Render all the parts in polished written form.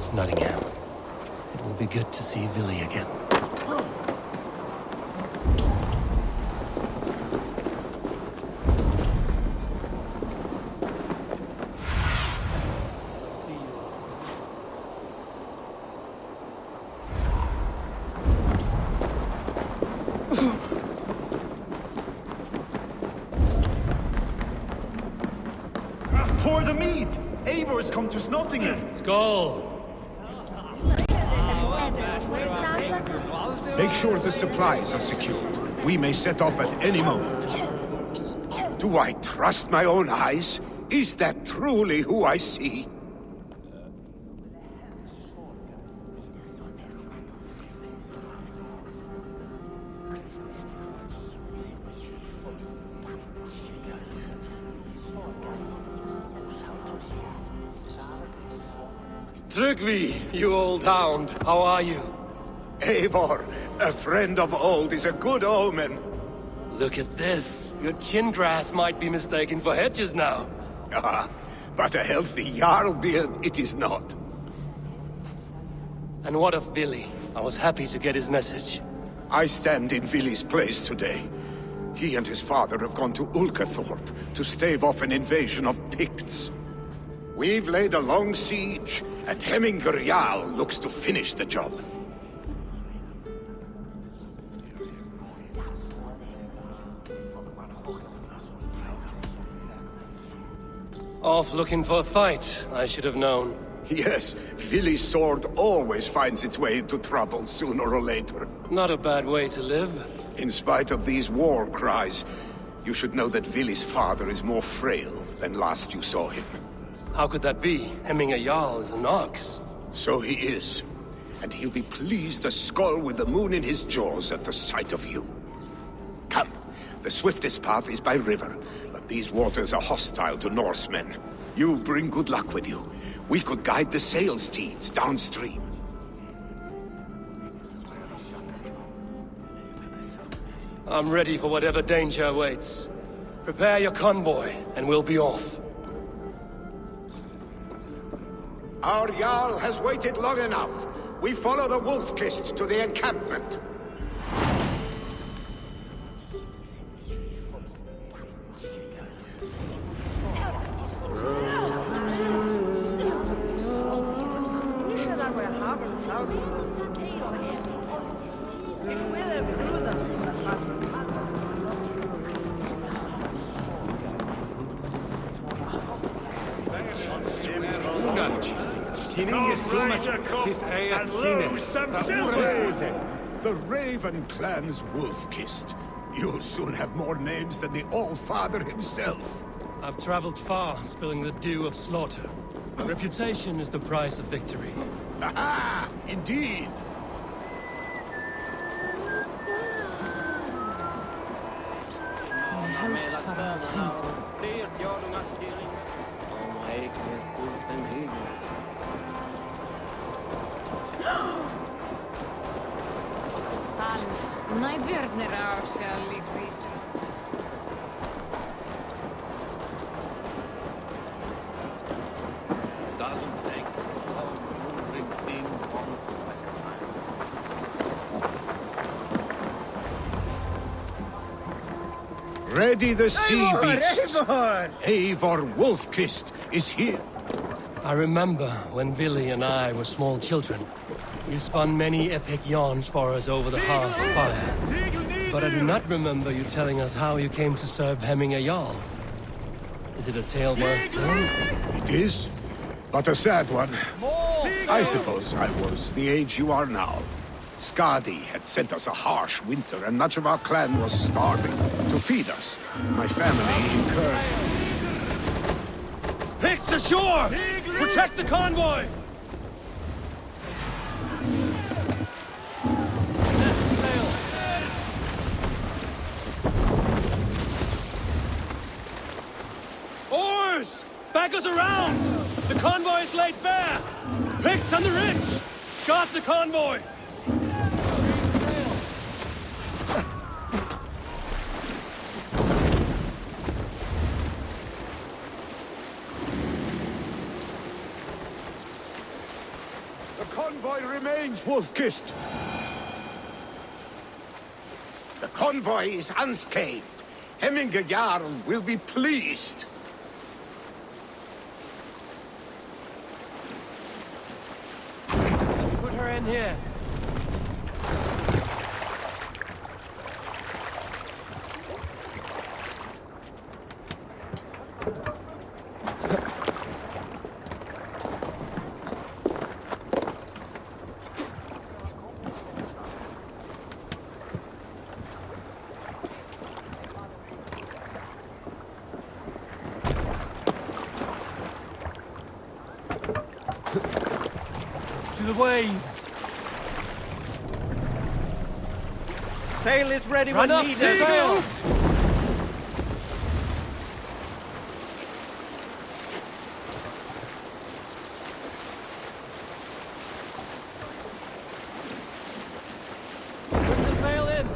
Greetings, Nottingham. It will be good to see Villy again. Pour the mead! Eivor has come to Nottingham! Skål! Make sure the supplies are secured. We may set off at any moment. Do I trust my own eyes? Is that truly who I see? Trygvi, you old hound, how are you? Eivor, a friend of old is a good omen. Look at this. Your chin grass might be mistaken for hedges now. Ah, but a healthy Jarl beard it is not. And what of Villy? I was happy to get his message. I stand in Villy's place today. He and his father have gone to Ulkathorpe to stave off an invasion of Picts. We've laid a long siege, and Hemminger Jarl looks to finish the job. Off looking for a fight, I should have known. Yes, Villy's sword always finds its way into trouble sooner or later. Not a bad way to live. In spite of these war cries, you should know that Villy's father is more frail than last you saw him. How could that be? Hemminger Jarl is an ox. So he is. And he'll be pleased as Skull with the moon in his jaws at the sight of you. Come, the swiftest path is by river, but these waters are hostile to Norsemen. You bring good luck with you. We could guide the sail steeds downstream. I'm ready for whatever danger awaits. Prepare your convoy, and we'll be off. Our Jarl has waited long enough. We follow the Wolf-Kist to the encampment. The Raven Clan's Wolf-Kist. You'll soon have more names than the All-Father himself. I've traveled far, spilling the dew of slaughter. Reputation is the price of victory. Aha! Indeed! Ready the sea beasts! Eivor Wolf-Kist is here! I remember when Villy and I were small children. You spun many epic yarns for us over the hearth's fire. But I do not remember you telling us how you came to serve Hemminger Jarl. Is it a tale worth telling? It is, but a sad one. I suppose I was the age you are now. Skadi had sent us a harsh winter, and much of our clan was starving. To feed us, my family incurred... Picts ashore! Protect the convoy! Oars! Back us around! The convoy is laid bare! Picked on the ridge! Got the convoy! The convoy remains wolf-kissed. The convoy is unscathed. Hemminge Jarl will be pleased. Put her in here. To the waves. Sail is ready Run when up needed. the sail. Put the sail in.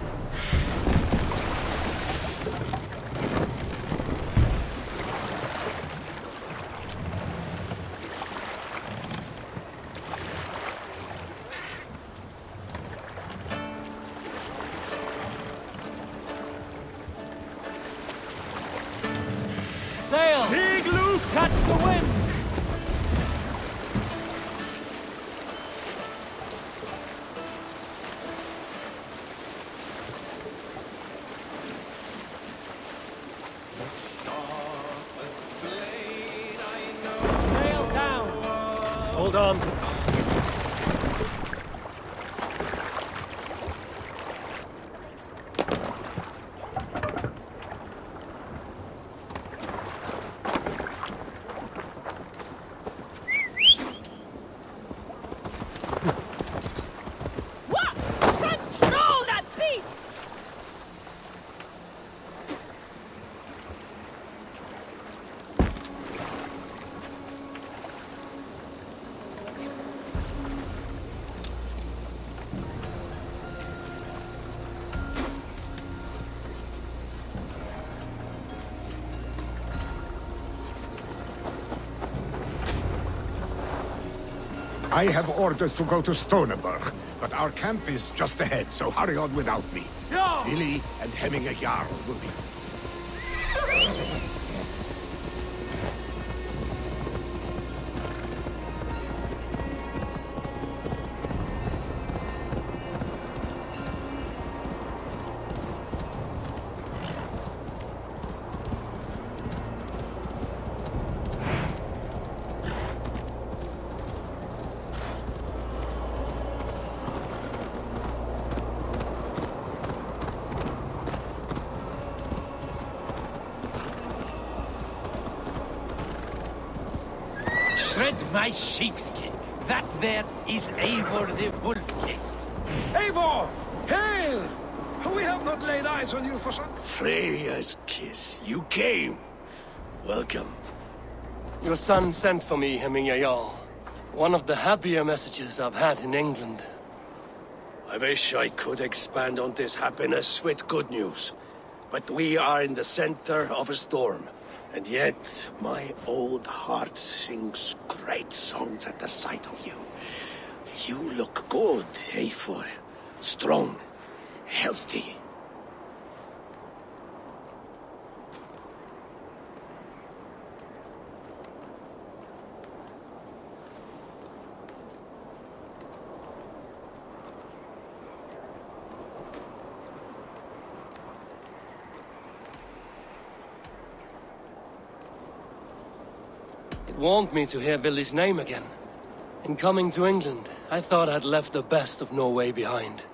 Sail! Big Luke! Catch the wind! Sail down! Hold on. What? Control that beast! I have orders to go to Stoneberg, but our camp is just ahead, so hurry on without me. Yeah. Billy and Hemminge Jarl will be... Shred my sheepskin. That there is Eivor the Wolf-Kissed. Eivor! Hail! We have not laid eyes on you for some... Freya's kiss. You came. Welcome. Your son sent for me, Hemminge Jarl. One of the happier messages I've had in England. I wish I could expand on this happiness with good news. But we are in the center of a storm. And yet, my old heart sings great songs at the sight of you. You look good, Eivor. Strong, healthy. It warmed me to hear Billy's name again. In coming to England, I thought I'd left the best of Norway behind.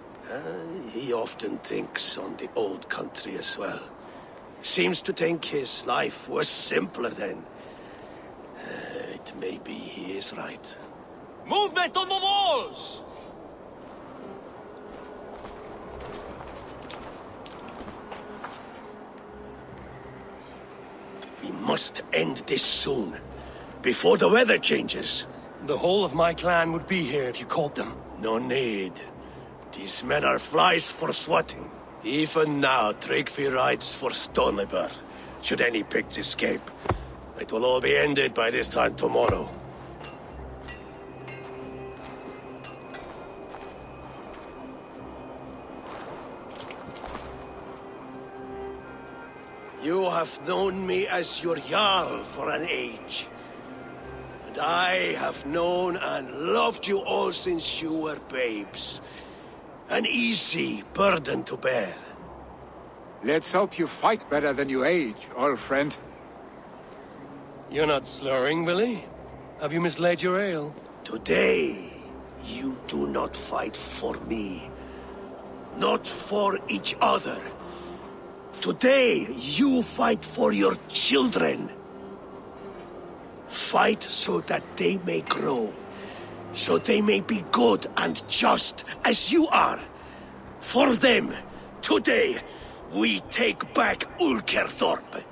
He often thinks on the old country as well. Seems to think his life was simpler then. It may be he is right. Movement on the walls! We must end this soon, before the weather changes. The whole of my clan would be here if you called them. No need. These men are flies for swatting. Even now, Tryggvi rides for Stoneberg, should any pigs escape. It will all be ended by this time tomorrow. You have known me as your Jarl for an age. And I have known and loved you all since you were babes. An easy burden to bear. Let's hope you fight better than you age, old friend. You're not slurring, Willie? Have you mislaid your ale? Today, you do not fight for me. Not for each other. Today, you fight for your children. Fight so that they may grow. So they may be good and just as you are. For them, today, we take back Ulkerthorpe.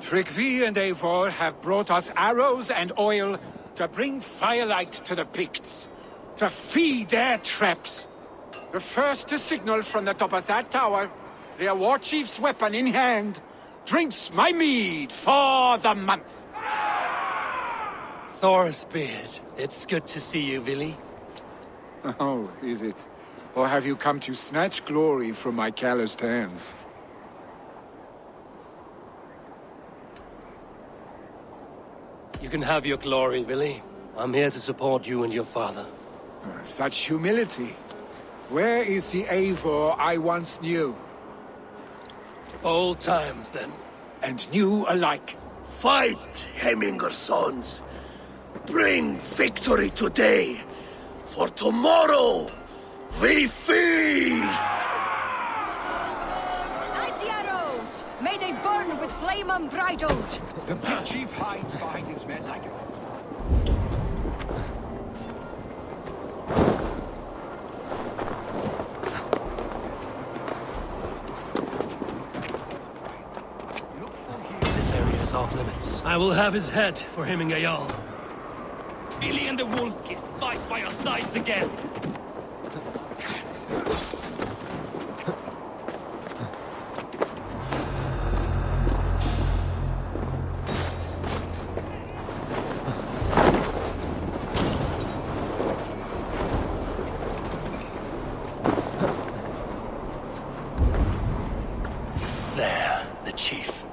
Tryggvi and Eivor have brought us arrows and oil to bring firelight to the Picts, to feed their traps. The first to signal from the top of that tower, their war chief's weapon in hand, drinks my mead for the month. Thorsbeard, it's good to see you, Willie. Oh, is it? Or have you come to snatch glory from my calloused hands? You can have your glory, Willie. I'm here to support you and your father. Such humility. Where is the Eivor I once knew? Old times, then. And new alike. Fight, Hemminger sons. Bring victory today. For tomorrow, we feast! Light the arrows! May they burn with flame unbridled! The big chief hides behind his men like This area is off limits. I will have his head for Hemminger Jarl. Billy and the Wolf-Kissed fight by your sides again! There, the chief.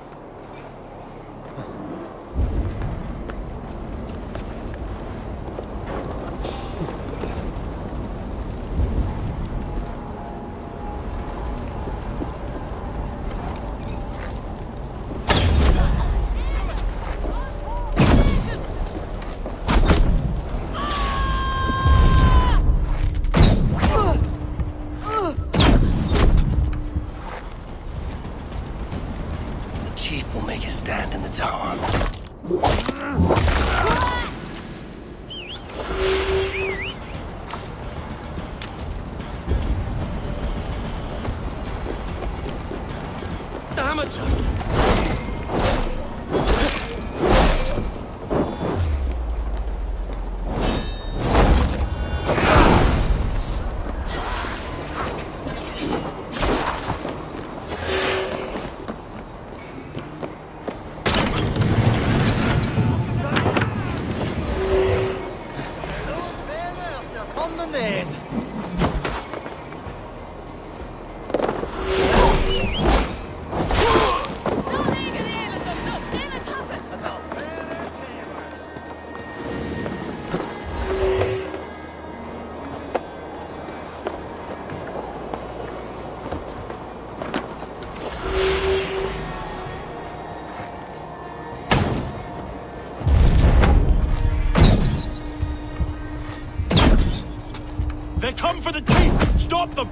Chief will make his stand in the tower. Damn it! They come for the chief! Stop them!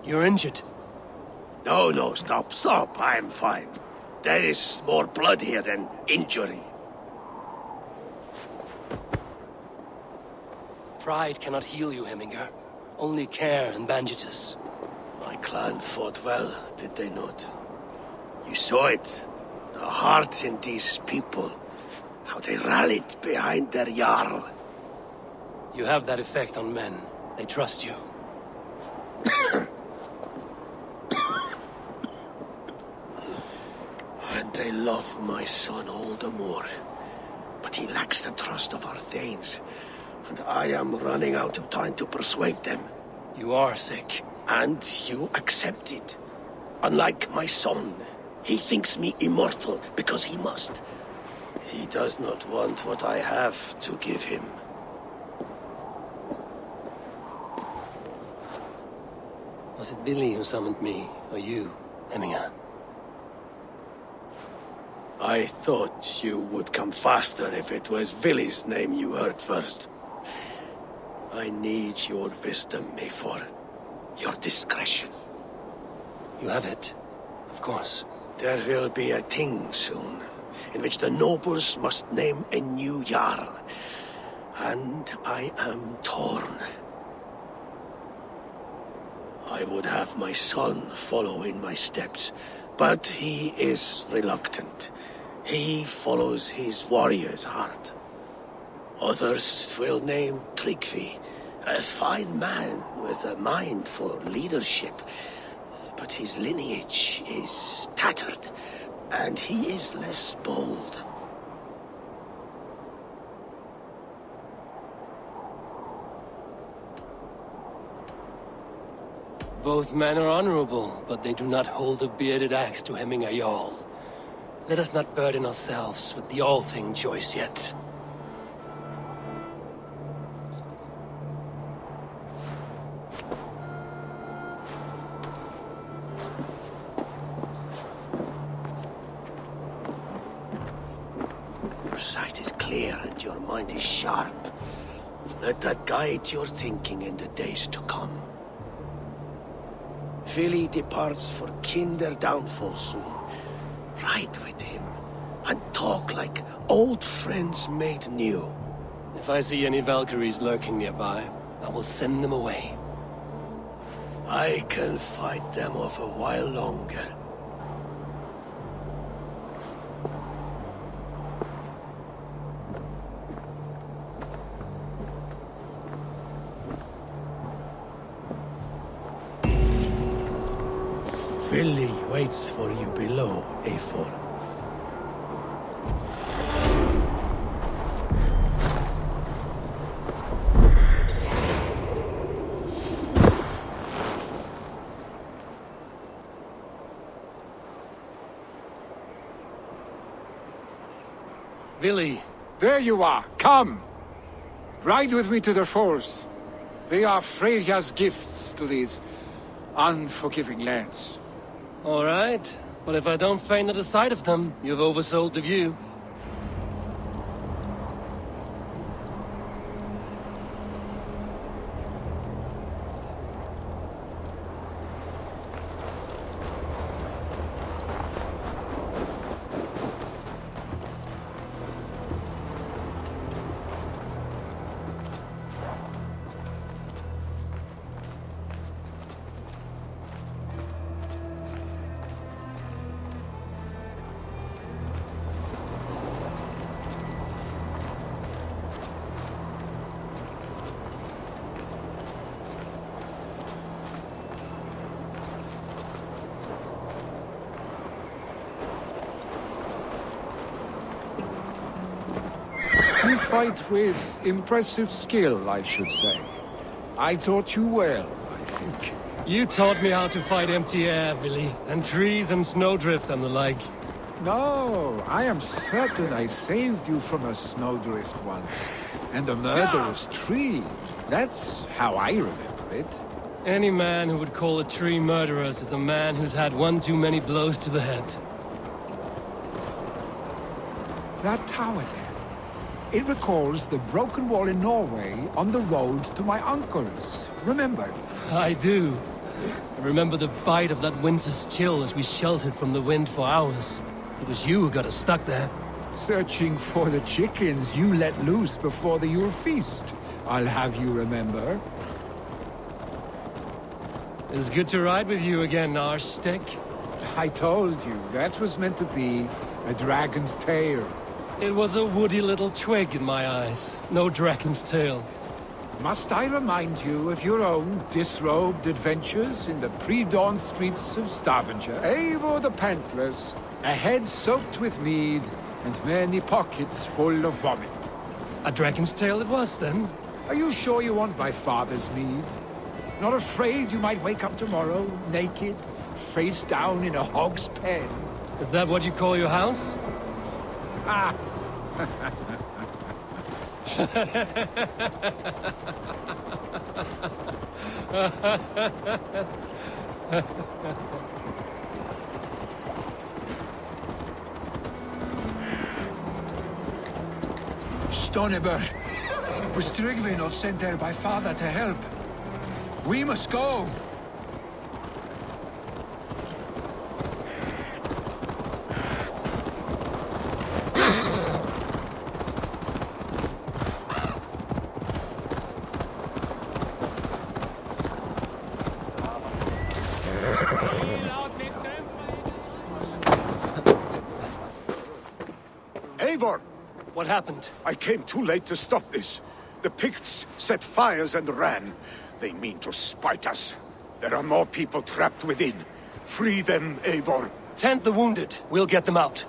You're injured. No, stop. I'm fine. There is more blood here than injury. Pride cannot heal you, Hemminger. Only care and bandages. My clan fought well, did they not? You saw it. The heart in these people. How they rallied behind their Jarl. You have that effect on men. They trust you. And they love my son all the more. But he lacks the trust of our Danes. And I am running out of time to persuade them. You are sick. And you accept it. Unlike my son, he thinks me immortal because he must. He does not want what I have to give him. Was it Billy who summoned me, or you, Hemminger? I thought you would come faster if it was Villy's name you heard first. I need your wisdom, Mayfor. Your discretion. You have it, of course. There will be a thing soon, in which the nobles must name a new Jarl. And I am torn. I would have my son follow in my steps, but he is reluctant. He follows his warrior's heart. Others will name Tryggvi, a fine man with a mind for leadership. But his lineage is tattered, and he is less bold. Both men are honorable, but they do not hold a bearded axe to Hemminger Jarl. Let us not burden ourselves with the all-thing choice yet. Your sight is clear and your mind is sharp. Let that guide your thinking in the days to come. Vili departs for kinder downfall soon. Ride with him, and talk like old friends made new. If I see any Valkyries lurking nearby, I will send them away. I can fight them off a while longer. Vili waits for you below, A4. Vili! There you are. Come! Ride with me to the falls. They are Freya's gifts to these unforgiving lands. All right, but if I don't faint at the sight of them, you've oversold the view. You fight with impressive skill, I should say. I taught you well, I think. You taught me how to fight empty air, Vili, and trees and snowdrift and the like. No, I am certain I saved you from a snowdrift once. And a murderous tree. That's how I remember it. Any man who would call a tree murderous is a man who's had one too many blows to the head. That tower there. It recalls the broken wall in Norway on the road to my uncle's. Remember? I do. I remember the bite of that winter's chill as we sheltered from the wind for hours. It was you who got us stuck there. Searching for the chickens you let loose before the Yule feast. I'll have you remember. It's good to ride with you again, Arstick. I told you, that was meant to be a dragon's tail. It was a woody little twig in my eyes. No dragon's tail. Must I remind you of your own disrobed adventures in the pre-dawn streets of Stavanger? Eivor the Pantless, a head soaked with mead, and many pockets full of vomit. A dragon's tail it was, then? Are you sure you want my father's mead? Not afraid you might wake up tomorrow, naked, face down in a hog's pen? Is that what you call your house? Ah! Stoneber, was Tryggvi not sent there by father to help? We must go! Eivor! What happened? I came too late to stop this. The Picts set fires and ran. They mean to spite us. There are more people trapped within. Free them, Eivor. Tend the wounded. We'll get them out.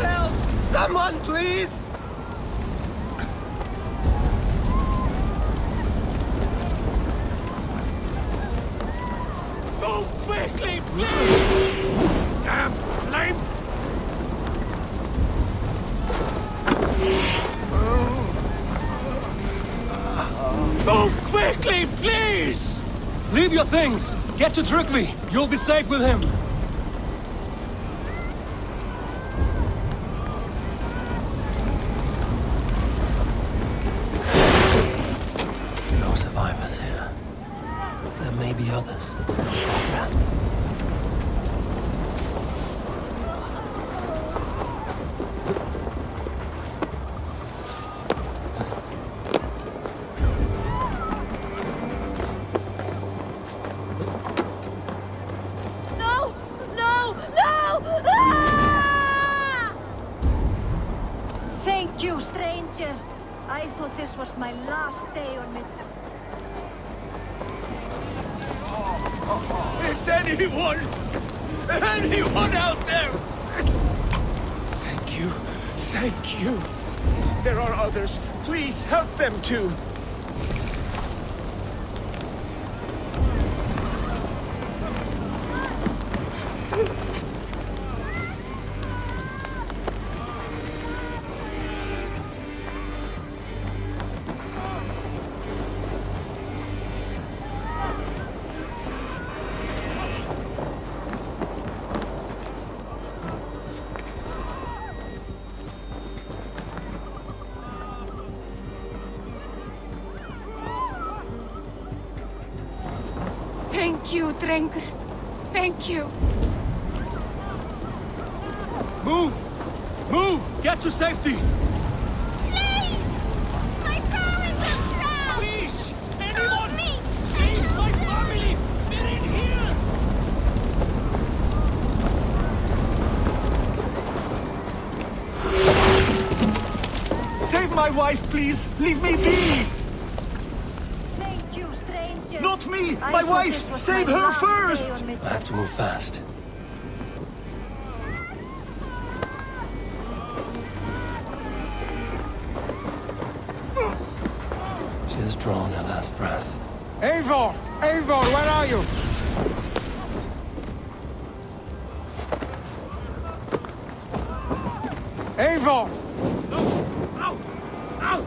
Help! Someone, please! Move quickly, please! Damn flames! Move quickly, please! Leave your things! Get to Tryggvi! You'll be safe with him! No survivors here. There may be others that still track death. No! No! No! Ah! Thank you, stranger. I thought this was my last day on it. Is anyone out there? Thank you. Thank you. There are others. Please help them too. Thank you, Drengur. Thank you. Move! Move! Get to safety! Please! My parents are drowned! Please! Anyone! Save my family! They're in here! Save my wife, please! Leave me be! Thank you, stranger. Not me! I My thought wife! this was Save my her last day first! on it. I have to move fast. She has drawn her last breath. Eivor! Eivor, where are you? Eivor! Out! Out!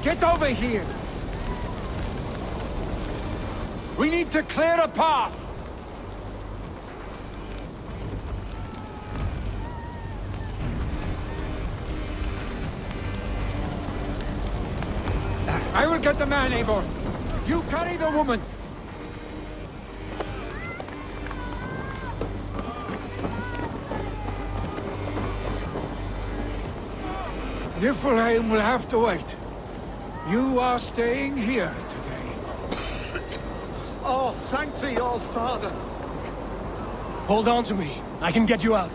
Get over here! We need to clear a path! I will get the man, Eivor. You carry the woman. Niflheim will have to wait. You are staying here today. Oh, thank thee, old father. Hold on to me. I can get you out.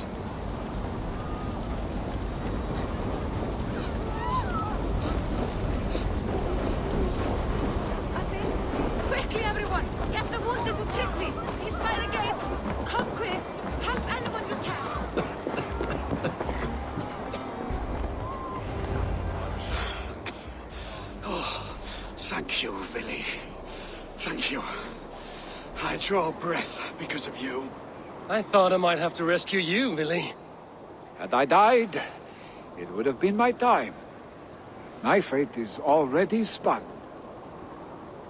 Quickly, everyone! Get the wounded to Trygvi! He's by the gates! Come quick! Help anyone you can! Thank you, Vili. Thank you. I draw breath because of you. I thought I might have to rescue you, Vili. Had I died, it would have been my time. My fate is already spun.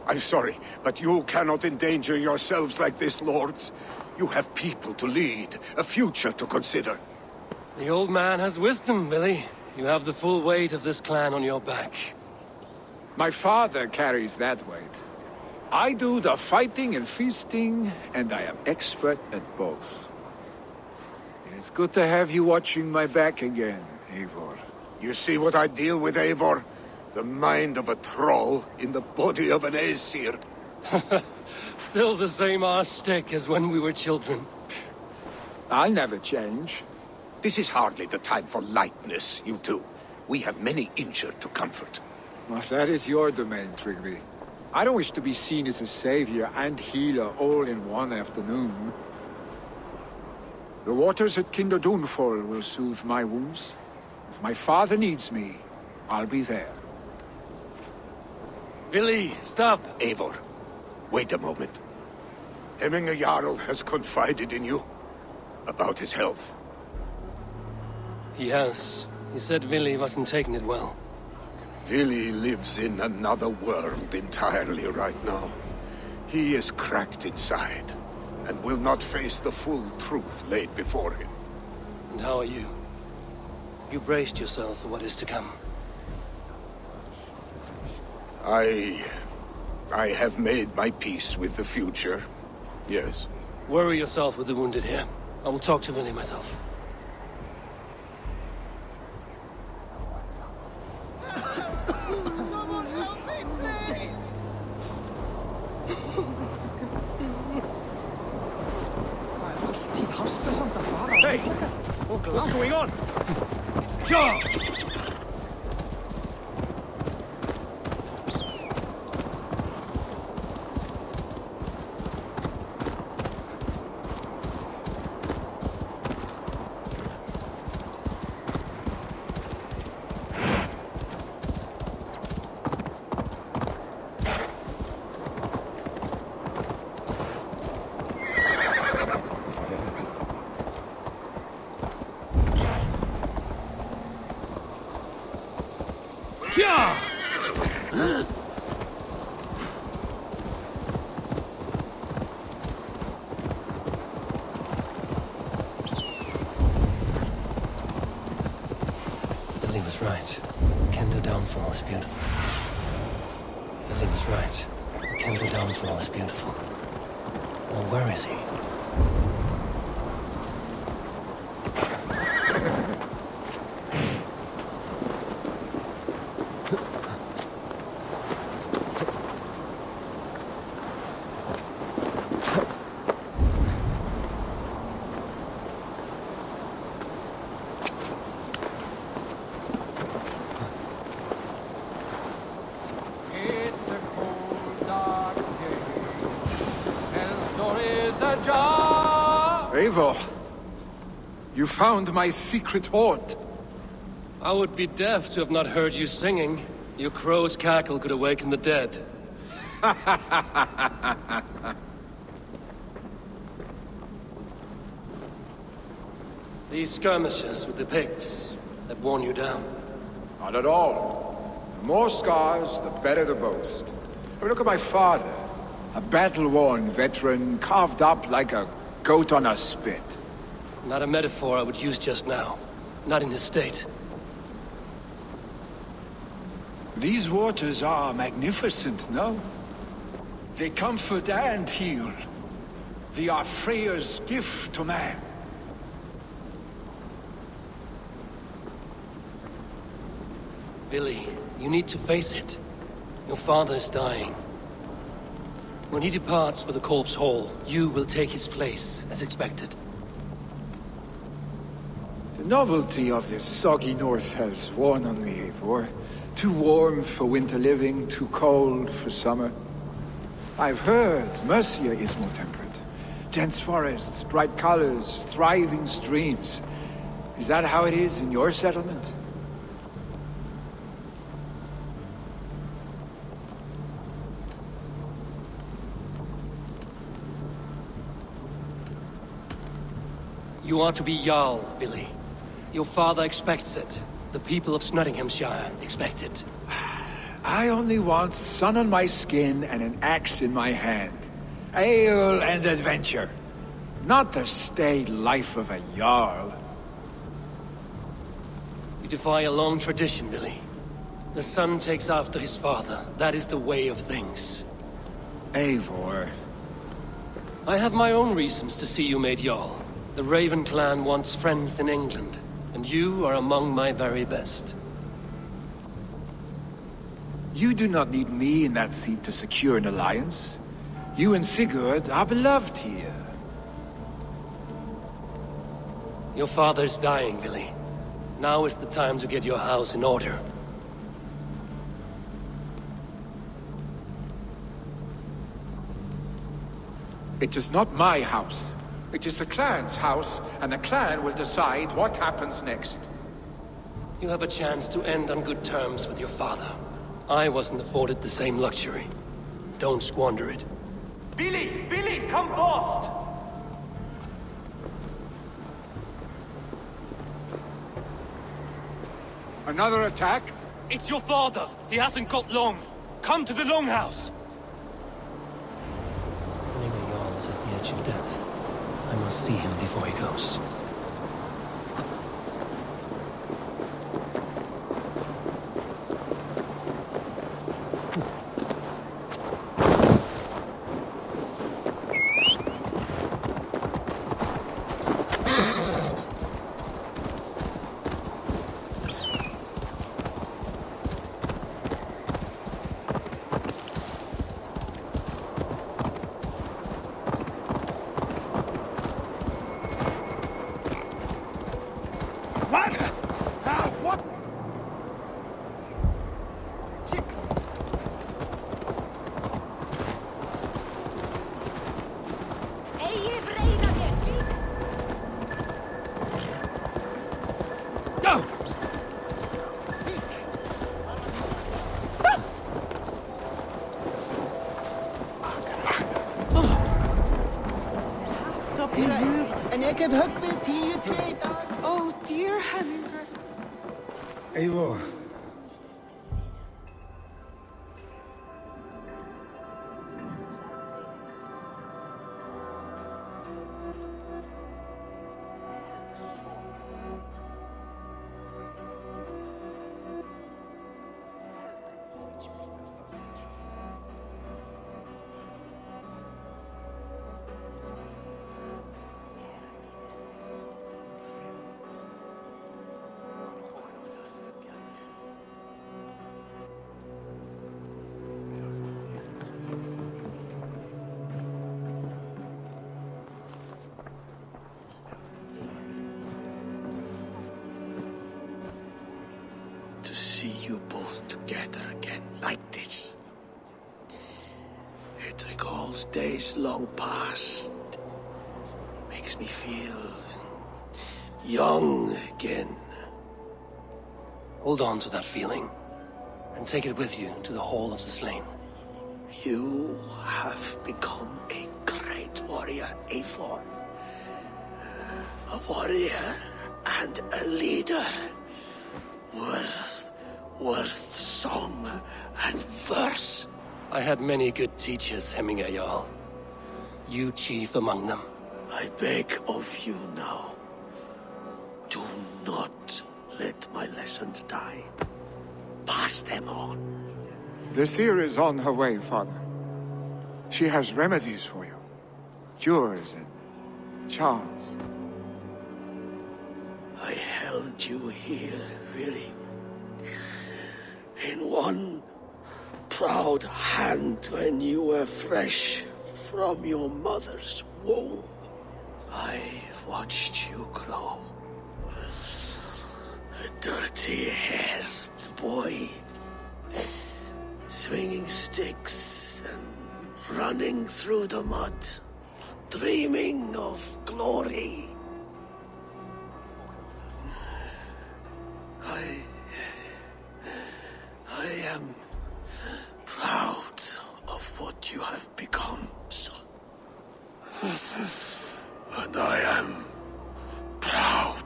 I'm sorry, but you cannot endanger yourselves like this, lords. You have people to lead, a future to consider. The old man has wisdom, Vili. You have the full weight of this clan on your back. My father carries that weight. I do the fighting and feasting, and I am expert at both. It is good to have you watching my back again, Eivor. You see what I deal with, Eivor? The mind of a troll in the body of an Aesir. Still the same arse stick as when we were children. I'll never change. This is hardly the time for lightness, you two. We have many injured to comfort. Well, that is your domain, Trygvi. I don't wish to be seen as a savior and healer all in one afternoon. The waters at Kinderdunfall will soothe my wounds. If my father needs me, I'll be there. Vili, stop! Eivor, wait a moment. Hemminger Jarl has confided in you about his health. He has. He said Vili wasn't taking it well. Vili lives in another world entirely right now. He is cracked inside, and will not face the full truth laid before him. And how are you? You braced yourself for what is to come. I have made my peace with the future, yes. Worry yourself with the wounded here. I will talk to Vili myself. Hey! What's going on? John! Yeah! Billy was right. Kender downfall is beautiful. Billy was right. Kender downfall is beautiful. Well, where is he? Eivor, you found my secret haunt. I would be deaf to have not heard you singing. Your crow's cackle could awaken the dead. These skirmishes with the pigs that worn you down. Not at all. more scars, the better the boast. But look at my father. A battle-worn veteran, carved up like a goat on a spit. Not a metaphor I would use just now. Not in his state. These waters are magnificent, no? They comfort and heal. They are Freya's gift to man. Billy, you need to face it. Your father is dying. When he departs for the Corpse Hall, you will take his place, as expected. The novelty of this soggy north has worn on me, Eivor. Too warm for winter living, too cold for summer. I've heard Mercia is more temperate. Dense forests, bright colors, thriving streams. Is that how it is in your settlement? You are to be Jarl, Billy. Your father expects it. The people of Nottinghamshire expect it. I only want sun on my skin and an axe in my hand. Ale and adventure. Not the staid life of a Jarl. You defy a long tradition, Billy. The son takes after his father. That is the way of things. Eivor. I have my own reasons to see you made Jarl. The Raven clan wants friends in England, and you are among my very best. You do not need me in that seat to secure an alliance. You and Sigurd are beloved here. Your father is dying, Billy. Now is the time to get your house in order. It is not my house. It is the clan's house, and the clan will decide what happens next. You have a chance to end on good terms with your father. I wasn't afforded the same luxury. Don't squander it. Billy! Billy, come forth! Another attack? It's your father! He hasn't got long! Come to the Longhouse! Maybe Jarl is at the edge of death. I must see him before he goes. Oh dear Hemingway. Eivor. You both together again like this. It recalls days long past. Makes me feel young again. Hold on to that feeling, and take it with you to the Hall of the Slain. You have become a great warrior, Eivor. A warrior and a leader. Worth worth song and verse. I had many good teachers, Hemminger Jarl. You chief among them. I beg of you now, do not let my lessons die. Pass them on. The seer is on her way, Father. She has remedies for you. Cures and charms. I held you here, really. In one proud hand when you were fresh from your mother's womb. I've watched you grow. A dirty-haired boy, swinging sticks and running through the mud, dreaming of glory. I am proud of what you have become, son. And I am proud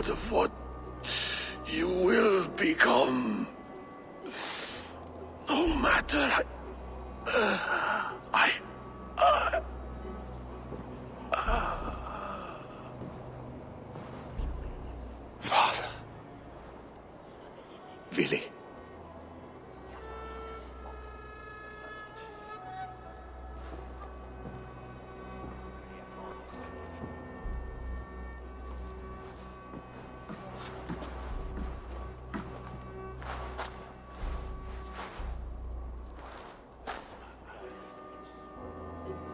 of what you will become. No matter Father. Willi.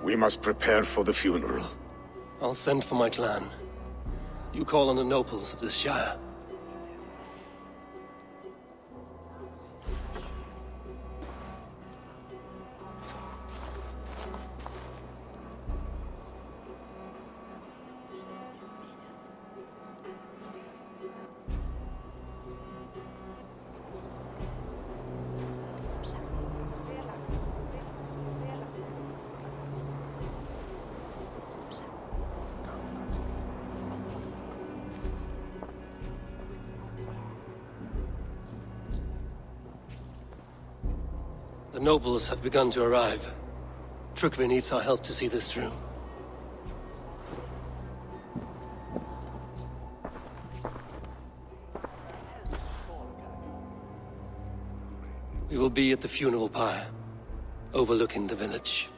We must prepare for the funeral. I'll send for my clan. You call on the nobles of this shire. The nobles have begun to arrive. Tryggvi needs our help to see this through. We will be at the funeral pyre, overlooking the village.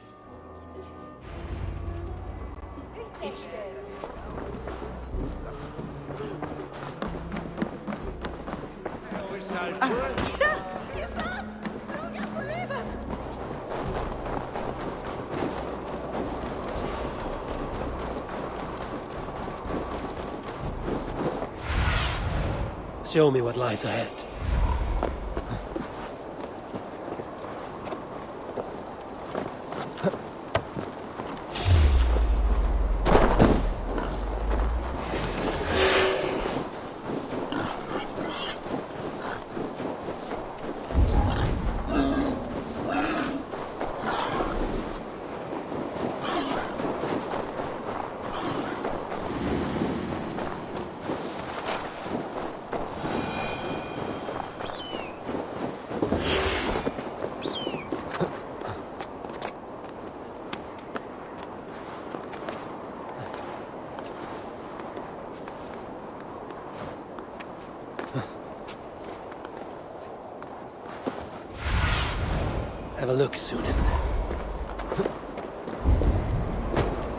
Show me what lies ahead. Have a look, Sunan.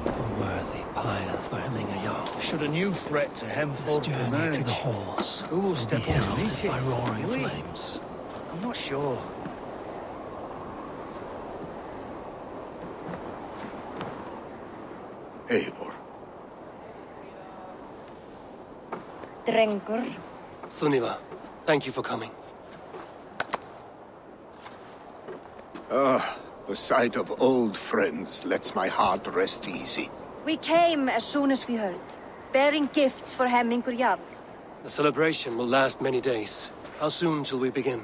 A worthy pyre for Hemminger Jarl. Should a new threat to Hemford This journey emerge, to the halls who will will step be up to heralded meet it? by roaring Will he? flames. I'm not sure. Eivor. Drengur. Sunniva, thank you for coming. The sight of old friends lets my heart rest easy. We came as soon as we heard, bearing gifts for Hemminger Jarl. The celebration will last many days. How soon till we begin?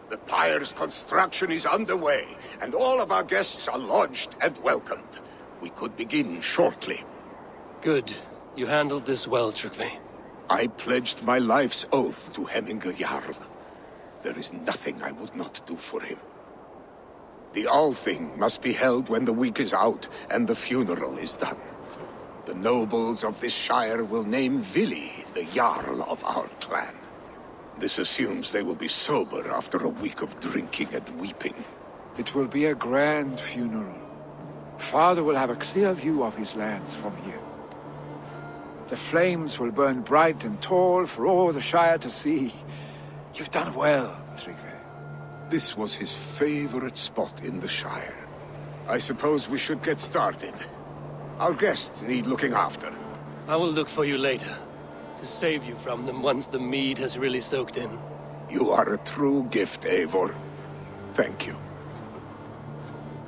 The pyre's construction is underway, and all of our guests are lodged and welcomed. We could begin shortly. Good. You handled this well, Tryggvi. I pledged my life's oath to Hemminga Jarl. There is nothing I would not do for him. The Althing must be held when the week is out and the funeral is done. The nobles of this shire will name Vili the Jarl of our clan. This assumes they will be sober after a week of drinking and weeping. It will be a grand funeral. Father will have a clear view of his lands from here. The flames will burn bright and tall for all the Shire to see. You've done well, Tryggvi. This was his favorite spot in the Shire. I suppose we should get started. Our guests need looking after. I will look for you later, to save you from them once the mead has really soaked in. You are a true gift, Eivor. Thank you.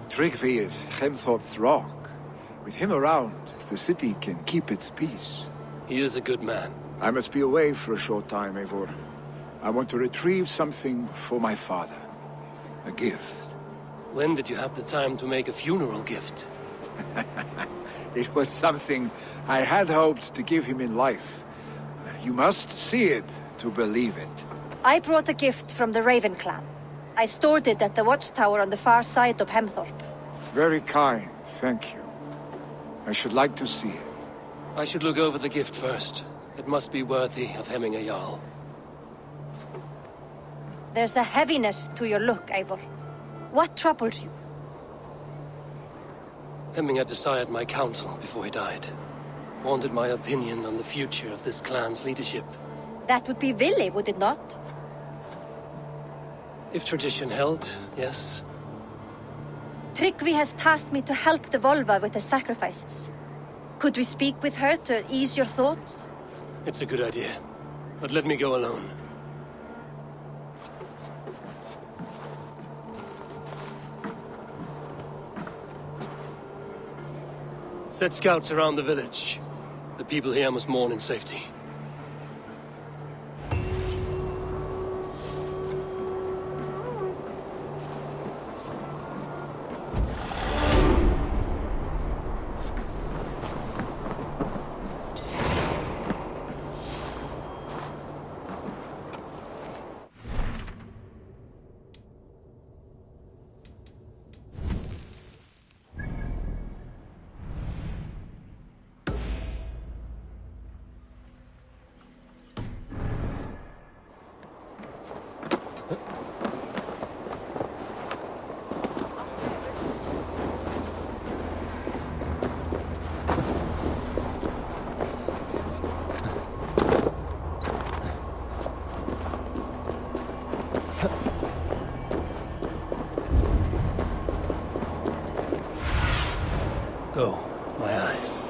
Tryggvi is Hemthorpe's rock. With him around, the city can keep its peace. He is a good man. I must be away for a short time, Eivor. I want to retrieve something for my father. A gift. When did you have the time to make a funeral gift? It was something I had hoped to give him in life. You must see it to believe it. I brought a gift from the Raven clan. I stored it at the watchtower on the far side of Hemthorpe. Very kind, thank you. I should like to see it. I should look over the gift first. It must be worthy of Hemminga Jarl. There's a heaviness to your look, Eivor. What troubles you? Hemminga desired my counsel before he died. Wanted my opinion on the future of this clan's leadership. That would be Vili, would it not? If tradition held, yes. Tryggvi has tasked me to help the Volva with the sacrifices. Could we speak with her to ease your thoughts? It's a good idea. But let me go alone. Set scouts around the village. The people here must mourn in safety. Go, my eyes.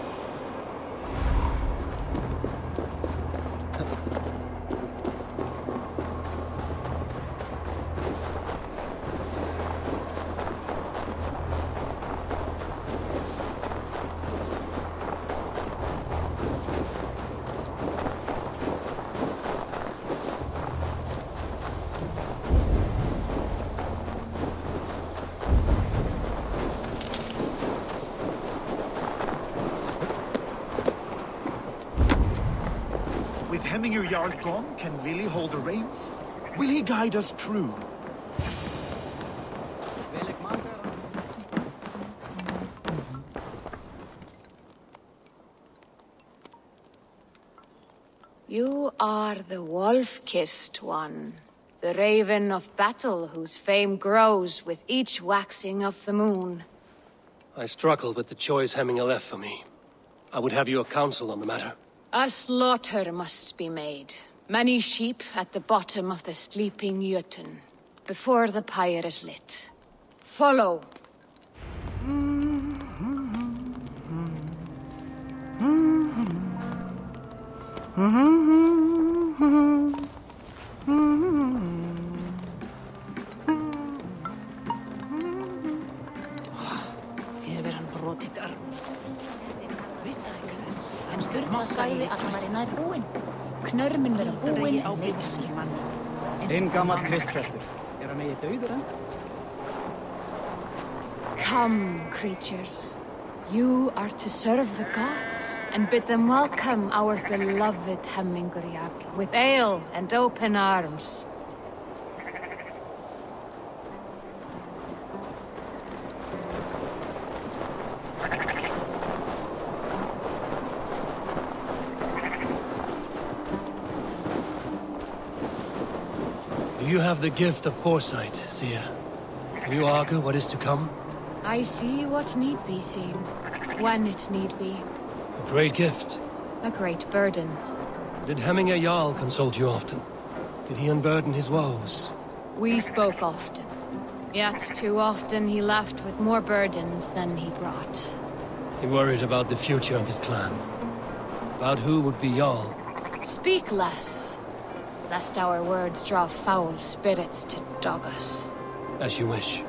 With Hemminga Jarl gone, can Vili hold the reins? Will he guide us true? You are the wolf-kissed one. The raven of battle whose fame grows with each waxing of the moon. I struggle with the choice Hemminga left for me. I would have your counsel on the matter. A slaughter must be made. Many sheep at the bottom of the sleeping Jötun, before the pyre is lit. Follow. Sagði að hann væri nær búinn. Knörminn vera búinn en neyðarski manni. Einn gamall kvistrættur. Hann eigi dauður enn? Come, creatures. You are to serve the gods, and bid them welcome our beloved Hemmingur Jarl with ale and open arms. You have the gift of foresight, Seer. Can you argue what is to come? I see what need be seen, when it need be. A great gift. A great burden. Did Hemmingur Jarl consult you often? Did he unburden his woes? We spoke often. Yet too often he left with more burdens than he brought. He worried about the future of his clan. About who would be Jarl. Speak less, lest our words draw foul spirits to dog us. As you wish.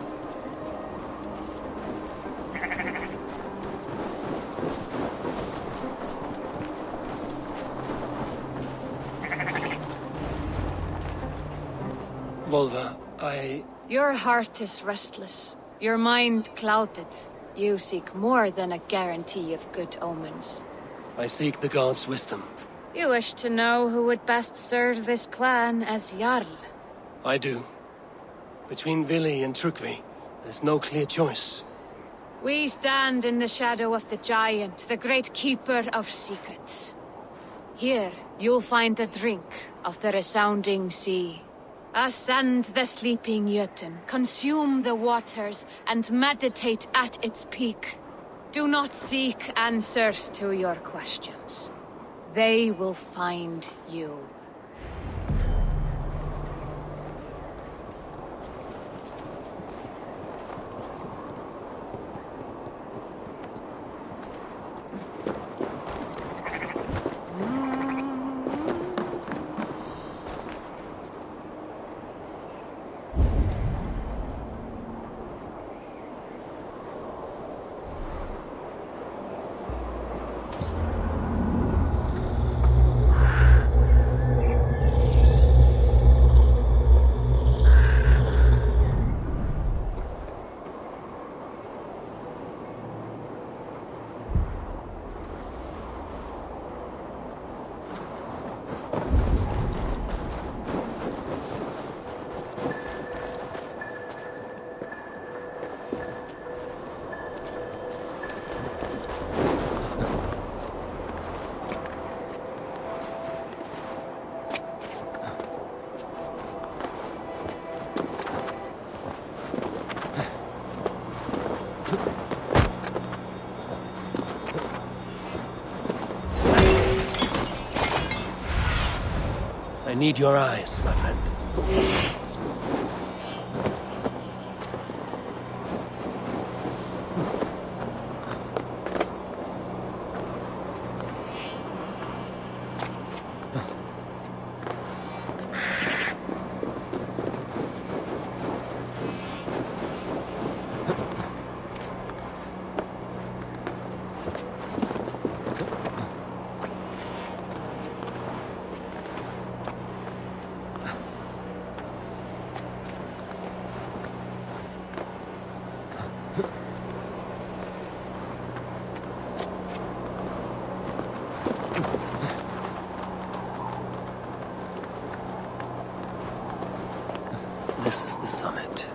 Volva, Your heart is restless, your mind clouded. You seek more than a guarantee of good omens. I seek the gods' wisdom. You wish to know who would best serve this clan as Jarl. I do. Between Vili and Trukvi, there's no clear choice. We stand in the shadow of the giant, the great keeper of secrets. Here, you'll find a drink of the resounding sea. Ascend the sleeping Jötun, consume the waters, and meditate at its peak. Do not seek answers to your questions. They will find you. I need your eyes, my friend. This is the summit.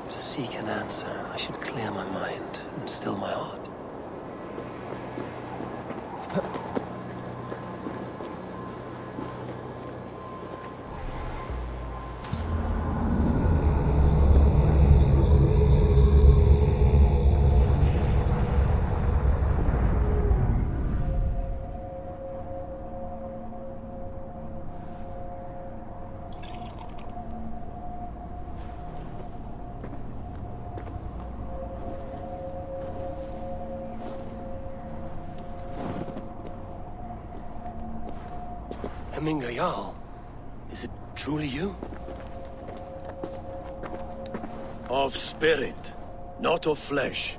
To seek an answer, I should clear my mind and still my heart. Hemmingur Jarl, is it truly you? Of spirit, not of flesh.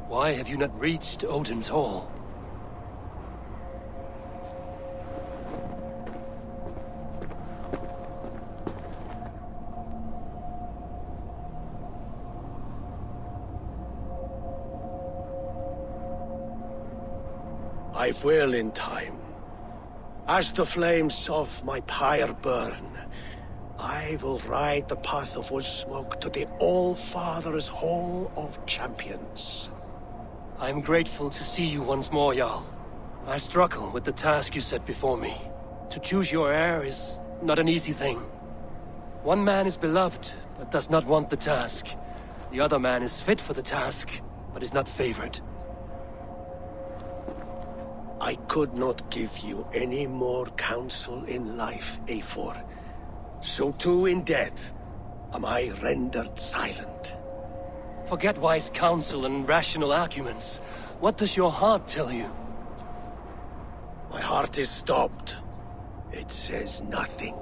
Why have you not reached Odin's Hall? I will in time. As the flames of my pyre burn, I will ride the path of wood smoke to the All-Father's Hall of Champions. I am grateful to see you once more, Jarl. I struggle with the task you set before me. To choose your heir is not an easy thing. One man is beloved, but does not want the task. The other man is fit for the task, but is not favored. I could not give you any more counsel in life, Eivor. So too in death am I rendered silent. Forget wise counsel and rational arguments. What does your heart tell you? My heart is stopped. It says nothing.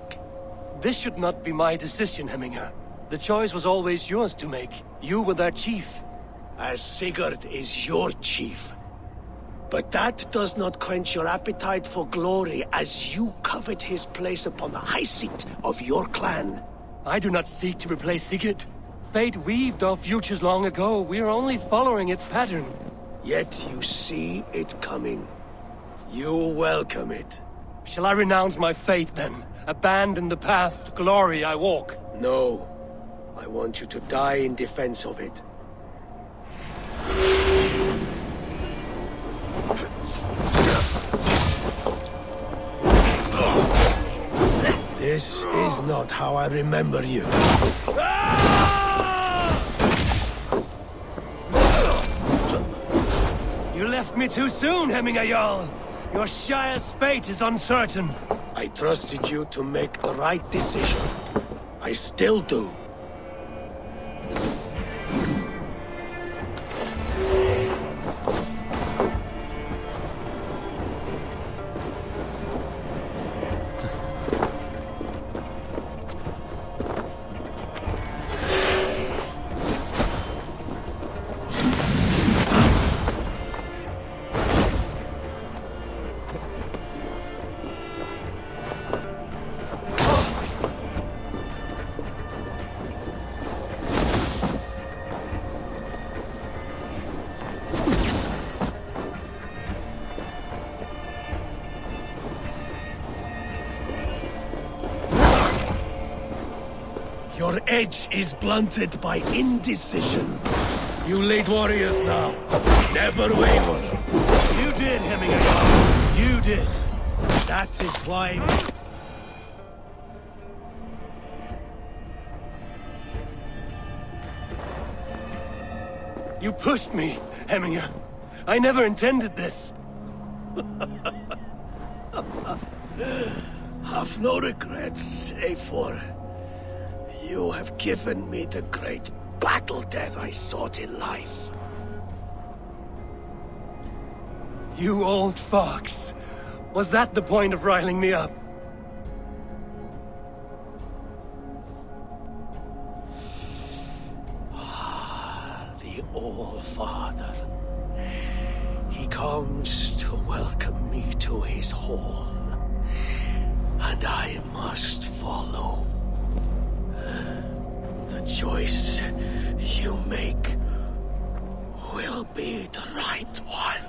This should not be my decision, Hemminger. The choice was always yours to make. You were their chief. As Sigurd is your chief. But that does not quench your appetite for glory as you covet his place upon the high seat of your clan. I do not seek to replace Sigurd. Fate weaved our futures long ago. We are only following its pattern. Yet you see it coming. You welcome it. Shall I renounce my faith, then? Abandon the path to glory I walk? No. I want you to die in defense of it. This is not how I remember you. You left me too soon, Hemminger Jarl. Your Shire's fate is uncertain. I trusted you to make the right decision. I still do. Your edge is blunted by indecision. You late warriors now. Never waver. You did, Hemminger Jarl. You did. That is why... You pushed me, Hemminger. I never intended this. Have no regrets, Eivor. You have given me the great battle death I sought in life. You old fox. Was that the point of riling me up? The All-Father. He comes to welcome me to his hall. And I must follow. The choice you make will be the right one.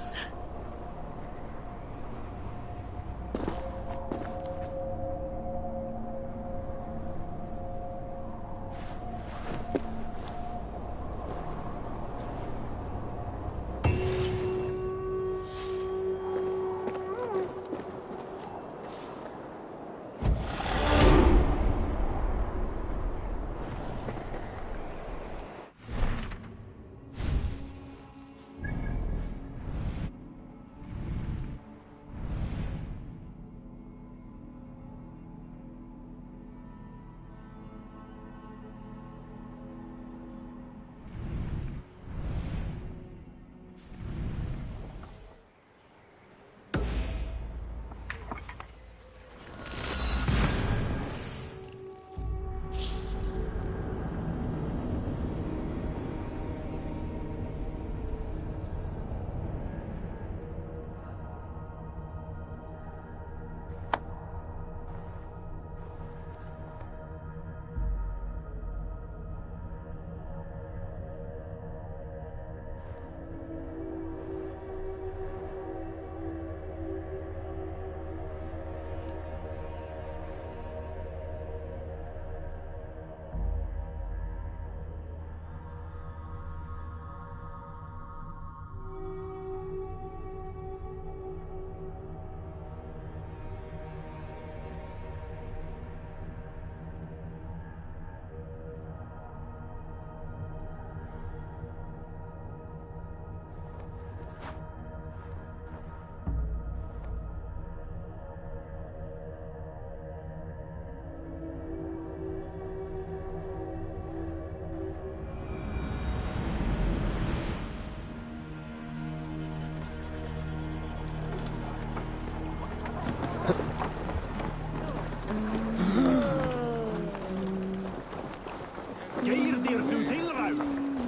dir du tilrau?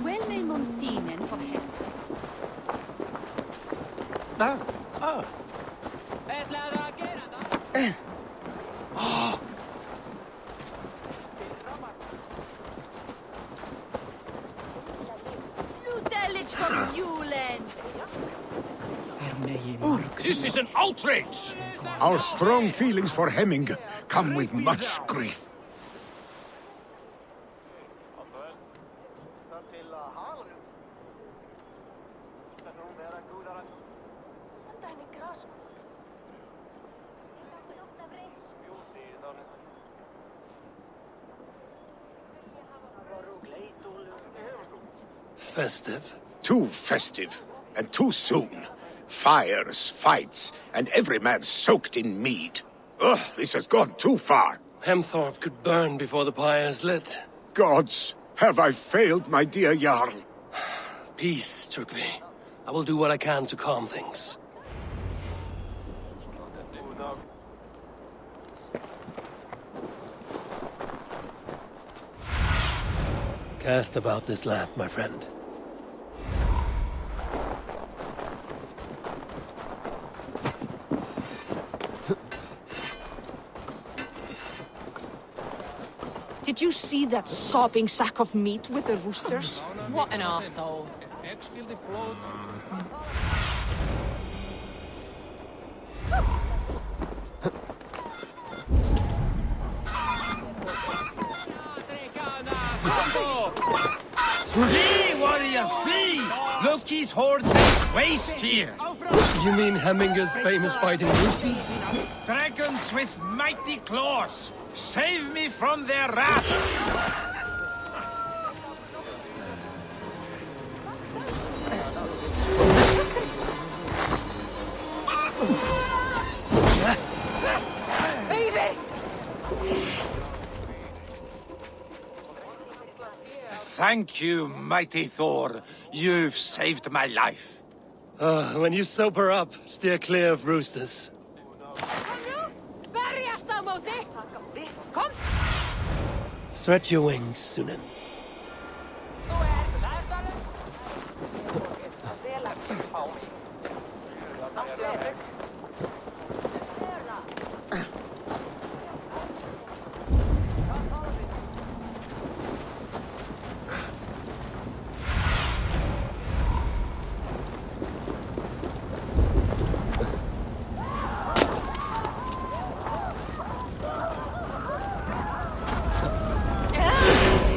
Wel may montinen for him. Ludellich from Julen. This is an outrage! Our strong feelings for Hemming come with much grief. Festive. Too festive, and too soon. Fires, fights, and every man soaked in mead. Ugh, this has gone too far. Hemthorpe could burn before the pyre's lit. Gods, have I failed my dear Jarl? Peace, Trygve. I will do what I can to calm things. Cast about this land, my friend. Did you see that sobbing sack of meat with the roosters? What an arsehole. Flee, warrior, flee! Loki's horde lays waste here! You mean Hemminger's famous fighting roosters? Dragons with mighty claws! Save me from their wrath! Thank you, mighty Thor. You've saved my life. When you sober up, steer clear of roosters. Kom! Stretch your wings, Sunan.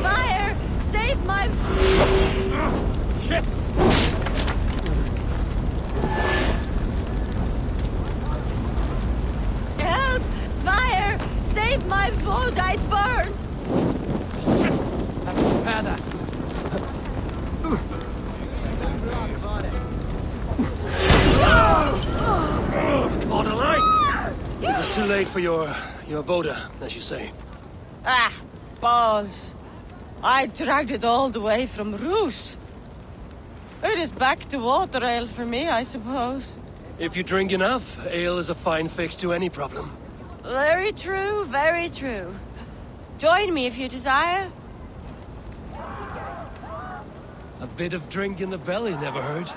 Fire! Save my... Shit! Help! Fire! Save my Vodite burn! Repair that. Borderline! It was too late for your boda, as you say. Ah, balls. I dragged it all the way from Roos. It is back to water ale for me, I suppose. If you drink enough, ale is a fine fix to any problem. Very true, very true. Join me if you desire. A bit of drink in the belly never hurt.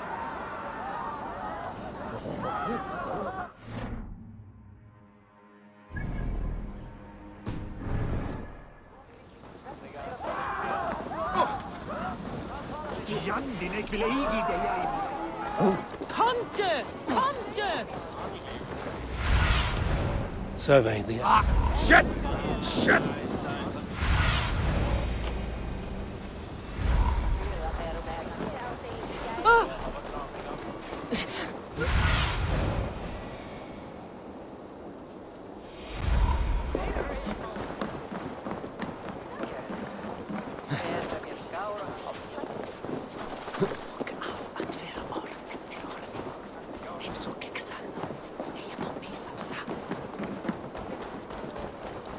Fjandinn, ik vil eigi deg ein. Kante! Kante! Survey the... Shit! Shit!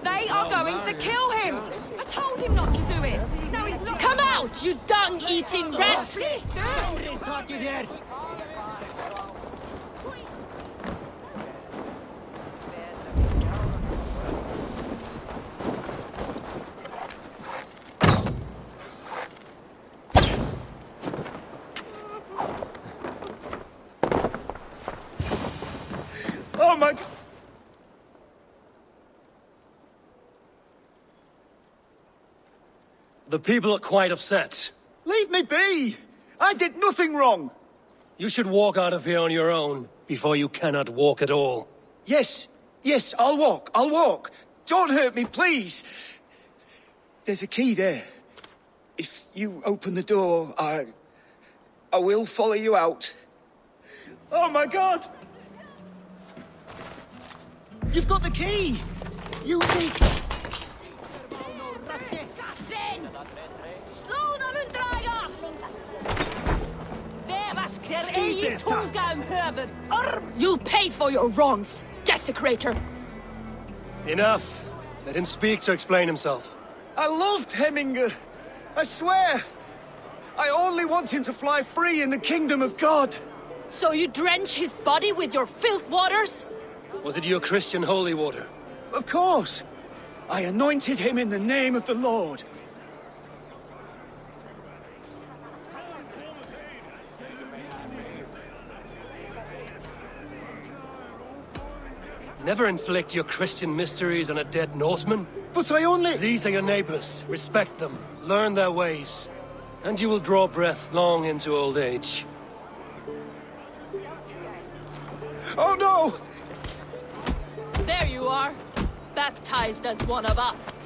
They are going to kill him! I told him not to do it! Now he's looking... Come out, you dung-eating rat! my... The people are quite upset. Leave me be! I did nothing wrong! You should walk out of here on your own, before you cannot walk at all. Yes, yes, I'll walk. Don't hurt me, please! There's a key there. If you open the door, I will follow you out. Oh my god! You've got the key! Use it! You'll pay for your wrongs, desecrator! Enough! Let him speak to explain himself. I loved Hemminger. I swear. I only want him to fly free in the kingdom of God. So you drench his body with your filth waters? Was it your Christian holy water? Of course. I anointed him in the name of the Lord. Never inflict your Christian mysteries on a dead Norseman. But I only... These are your neighbors. Respect them. Learn their ways. And you will draw breath long into old age. Oh no! There you are. Baptized as one of us.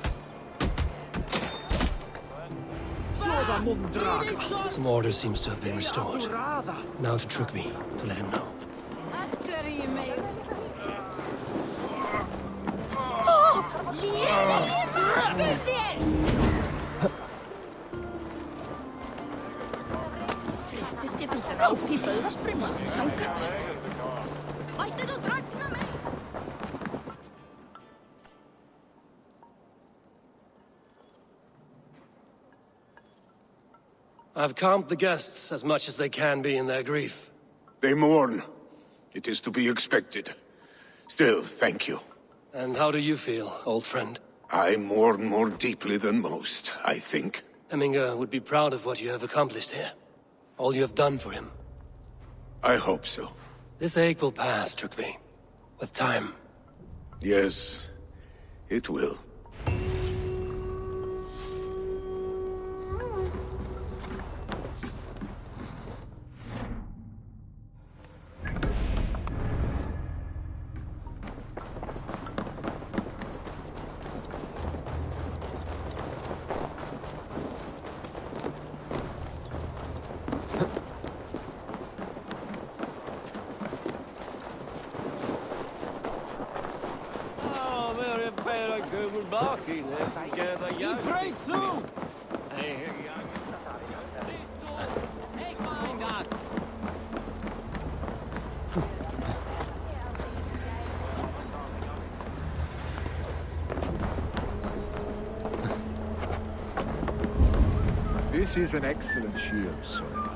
Some order seems to have been restored. Now to Tryggvi, to let him know. I've calmed the guests as much as they can be in their grief. They mourn. It is to be expected. Still, thank you. And how do you feel, old friend? I mourn more deeply than most, I think. Hemminger would be proud of what you have accomplished here. All you have done for him. I hope so. This ache will pass, Tryggvi. With time. Yes, it will. You break through! This is an excellent shield, Solomon.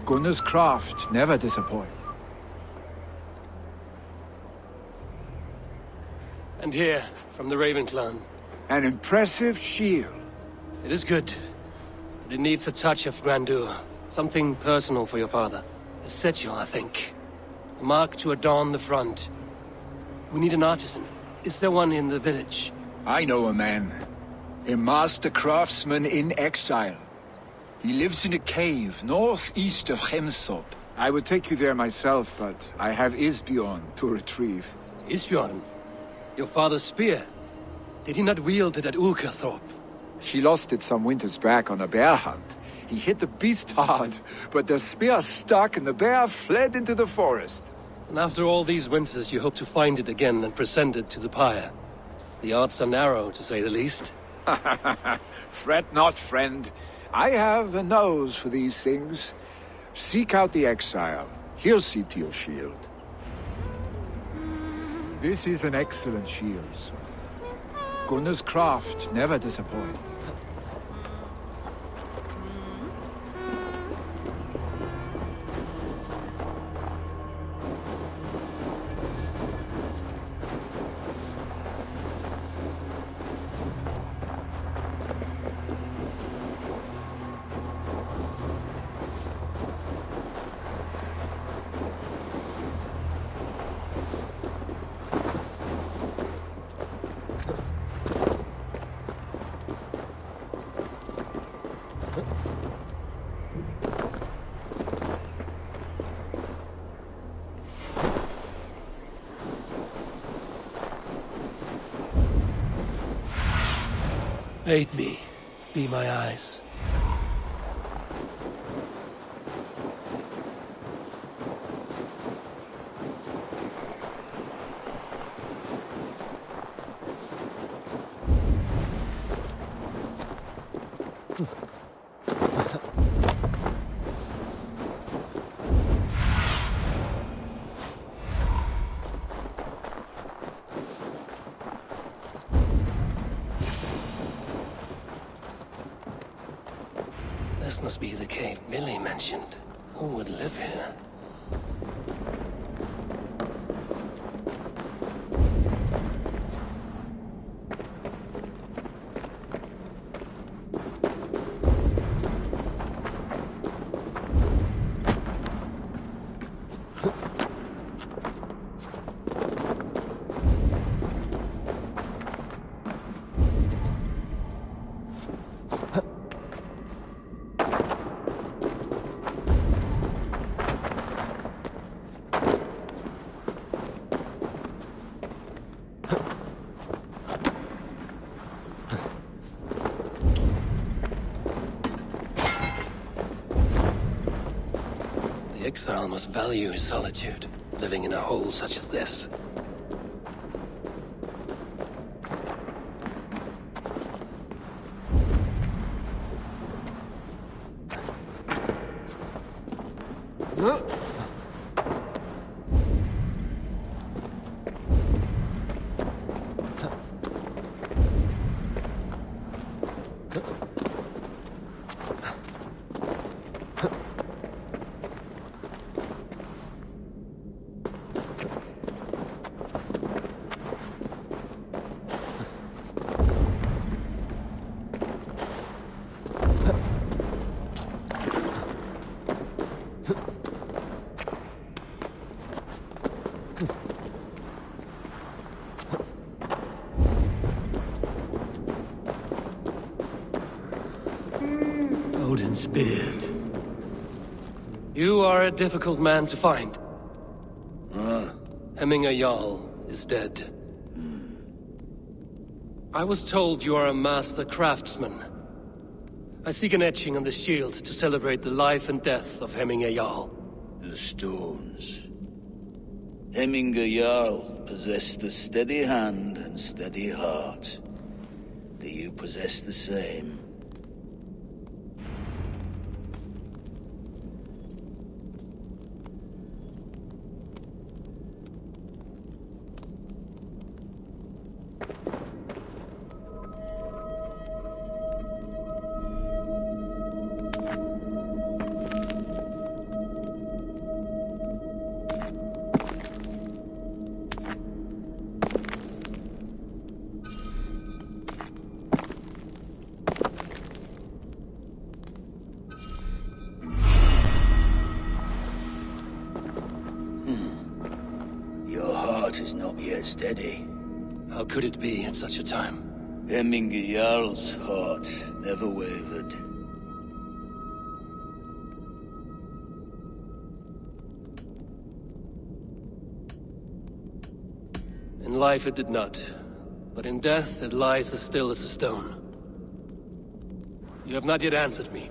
Gunnar's craft never disappoints. And here, from the Raven clan. An impressive shield. It is good, but it needs a touch of grandeur. Something personal for your father. A sigil, I think. A mark to adorn the front. We need an artisan. Is there one in the village? I know a man. A master craftsman in exile. He lives in a cave northeast of Hemsop. I would take you there myself, but I have Isbjorn to retrieve. Isbjorn? Your father's spear? Did he not wield it at Ulkerthorpe? He lost it some winters back on a bear hunt. He hit the beast hard, but the spear stuck and the bear fled into the forest. And after all these winters, you hope to find it again and present it to the pyre. The odds are narrow, to say the least. Fret not, friend. I have a nose for these things. Seek out the exile. He'll see to your shield. This is an excellent shield, sir. Gunnar's craft never disappoints. Aid me. Be my eyes. This must be the cave Billy mentioned. Who would live here? The exile must value his solitude, living in a hole such as this. Odin's beard. You are a difficult man to find. Hemminger Jarl is dead. I was told you are a master craftsman. I seek an etching on the shield to celebrate the life and death of Hemminger Jarl. The stones. Hemminger Jarl possessed a steady hand and steady heart. Do you possess the same? Is not yet steady. How could it be at such a time? Hemminger Jarl's heart never wavered. In life it did not, but in death it lies as still as a stone. You have not yet answered me.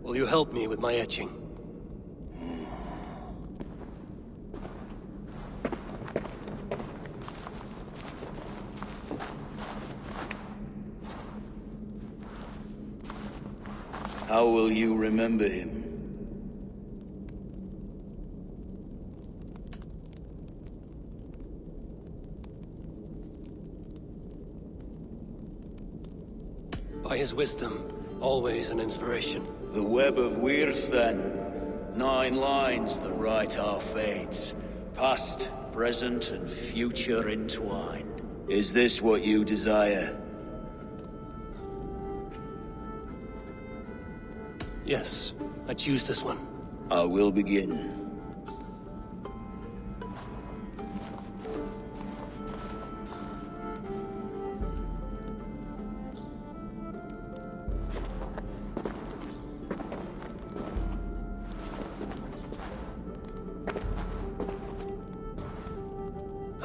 Will you help me with my etching? How will you remember him? By his wisdom, always an inspiration. The web of Wirth, then. 9 lines that write our fates. Past, present, and future entwined. Is this what you desire? Yes, I choose this one. I will begin.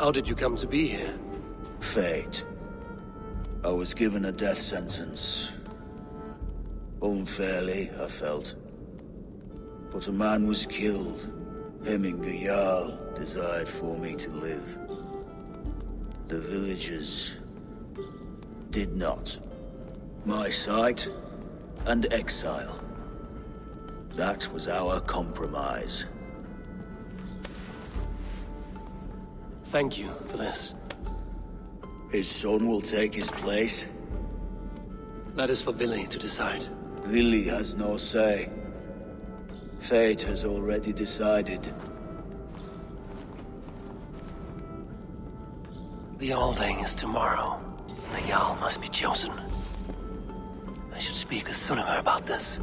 How did you come to be here? Fate. I was given a death sentence. Unfairly, I felt. But a man was killed. Hemminger Jarl desired for me to live. The villagers did not. My sight and exile. That was our compromise. Thank you for this. His son will take his place. That is for Billy to decide. Lily has no say. Fate has already decided. The Alding is tomorrow. The Jarl must be chosen. I should speak with Sunniva about this.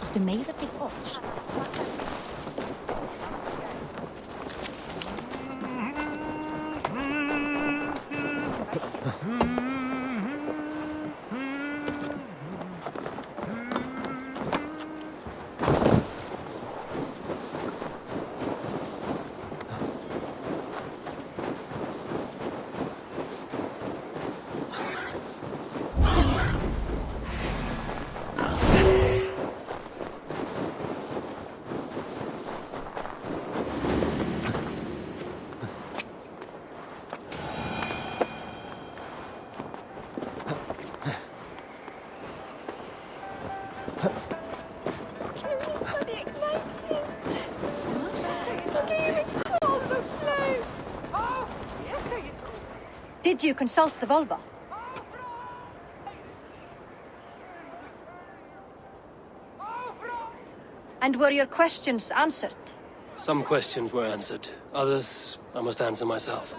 Áttu meira til góðs? Did you consult the Volva? And were your questions answered? Some questions were answered. Others, I must answer myself.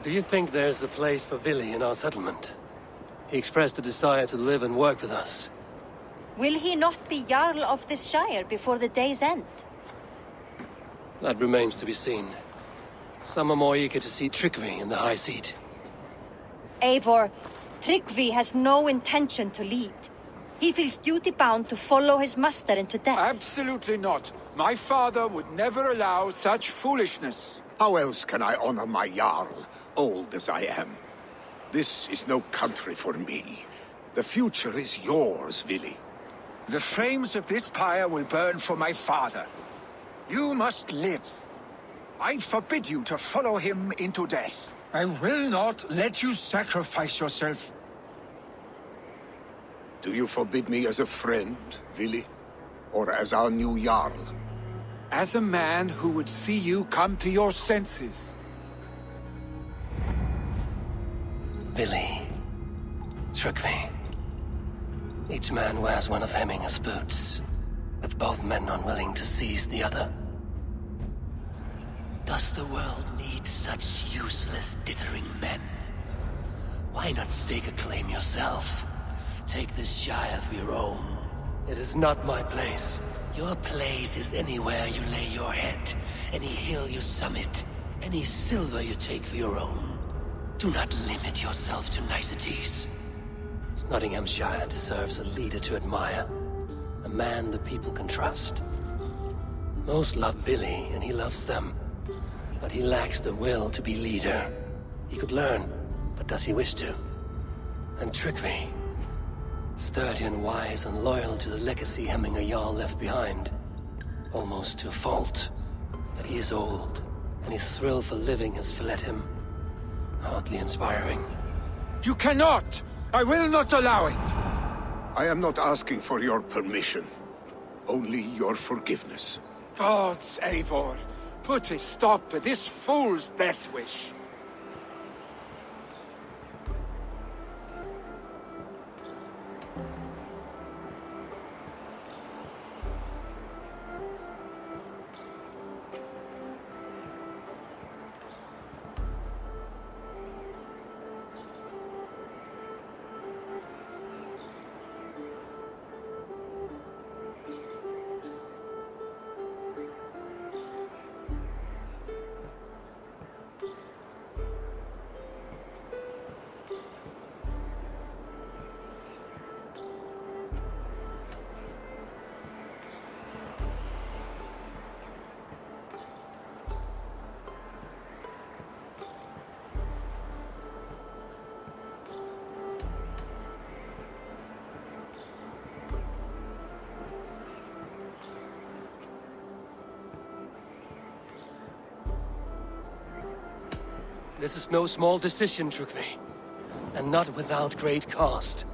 Do you think there's a place for Vili in our settlement? He expressed a desire to live and work with us. Will he not be Jarl of this Shire before the day's end? That remains to be seen. Some are more eager to see Tryggvi in the high seat. Eivor, Tryggvi has no intention to lead. He feels duty-bound to follow his master into death. Absolutely not. My father would never allow such foolishness. How else can I honor my Jarl, old as I am? This is no country for me. The future is yours, Vili. The flames of this pyre will burn for my father. You must live. I forbid you to follow him into death. I will not let you sacrifice yourself. Do you forbid me as a friend, Vili? Or as our new Jarl? As a man who would see you come to your senses. Vili. Tryggvi. Each man wears one of Hemminger's boots, with both men unwilling to seize the other. Does the world need such useless, dithering men? Why not stake a claim yourself? Take this Shire for your own. It is not my place. Your place is anywhere you lay your head, any hill you summit, any silver you take for your own. Do not limit yourself to niceties. Nottinghamshire deserves a leader to admire. A man the people can trust. Most love Billy, and he loves them. But he lacks the will to be leader. He could learn, but does he wish to? And Trickery. Sturdy and wise and loyal to the legacy Hemminger Jarl left behind. Almost to a fault. But he is old, and his thrill for living has fled him. Hardly inspiring. You cannot! I will not allow it! I am not asking for your permission. Only your forgiveness. Gods, Eivor, put a stop to this fool's death wish. This is no small decision, Trickery. And not without great cost.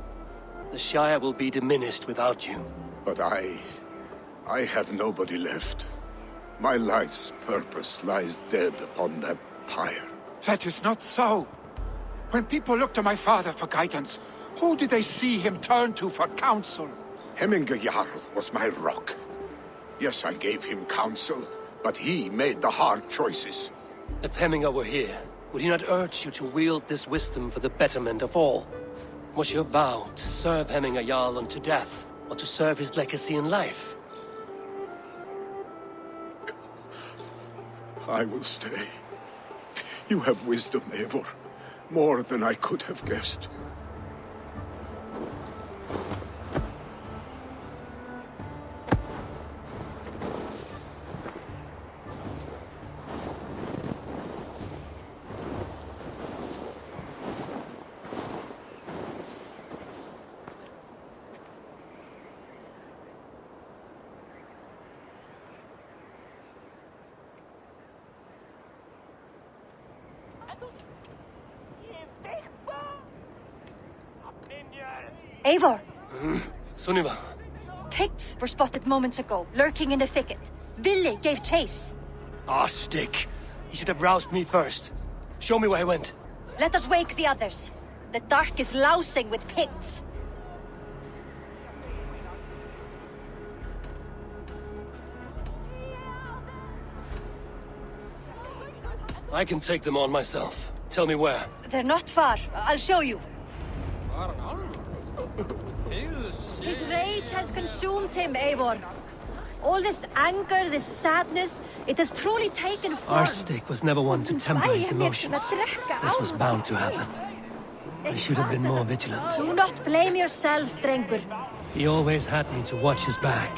The Shire will be diminished without you. But I have nobody left. My life's purpose lies dead upon that pyre. That is not so. When people look to my father for guidance, who did they see him turn to for counsel? Hemminger Jarl was my rock. Yes, I gave him counsel, but he made the hard choices. If Hemminger were here, would he not urge you to wield this wisdom for the betterment of all? Was your vow to serve Hemminger Jarl unto death, or to serve his legacy in life? I will stay. You have wisdom, Eivor. More than I could have guessed. Eivor! Sunniva. Picts were spotted moments ago, lurking in the thicket. Vili gave chase. Ah, stick. He should have roused me first. Show me where he went. Let us wake the others. The dark is lousing with Picts. I can take them on myself. Tell me where. They're not far. I'll show you. His rage has consumed him, Eivor. All this anger, this sadness, it has truly taken form. Arstic was never one to temper his emotions. This was bound to happen. I should have been more vigilant. Do not blame yourself, Drengur. He always had me to watch his back.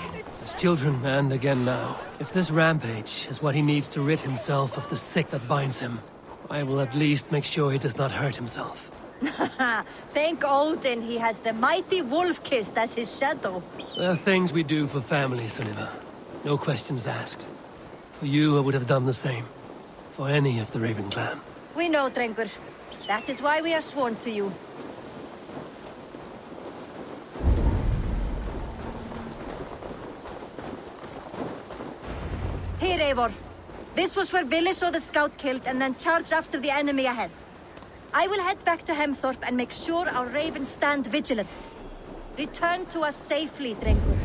As children, and again now. If this rampage is what he needs to rid himself of the sick that binds him, I will at least make sure he does not hurt himself. Thank Odin he has the mighty Wolf-Kissed as his shadow. There are things we do for family, Sunniva. No questions asked. For you, I would have done the same. For any of the Raven clan. We know, Drengur. That is why we are sworn to you. Here, Eivor. This was where Vili saw the scout killed and then charged after the enemy ahead. I will head back to Hemthorpe and make sure our ravens stand vigilant. Return to us safely, Drengur.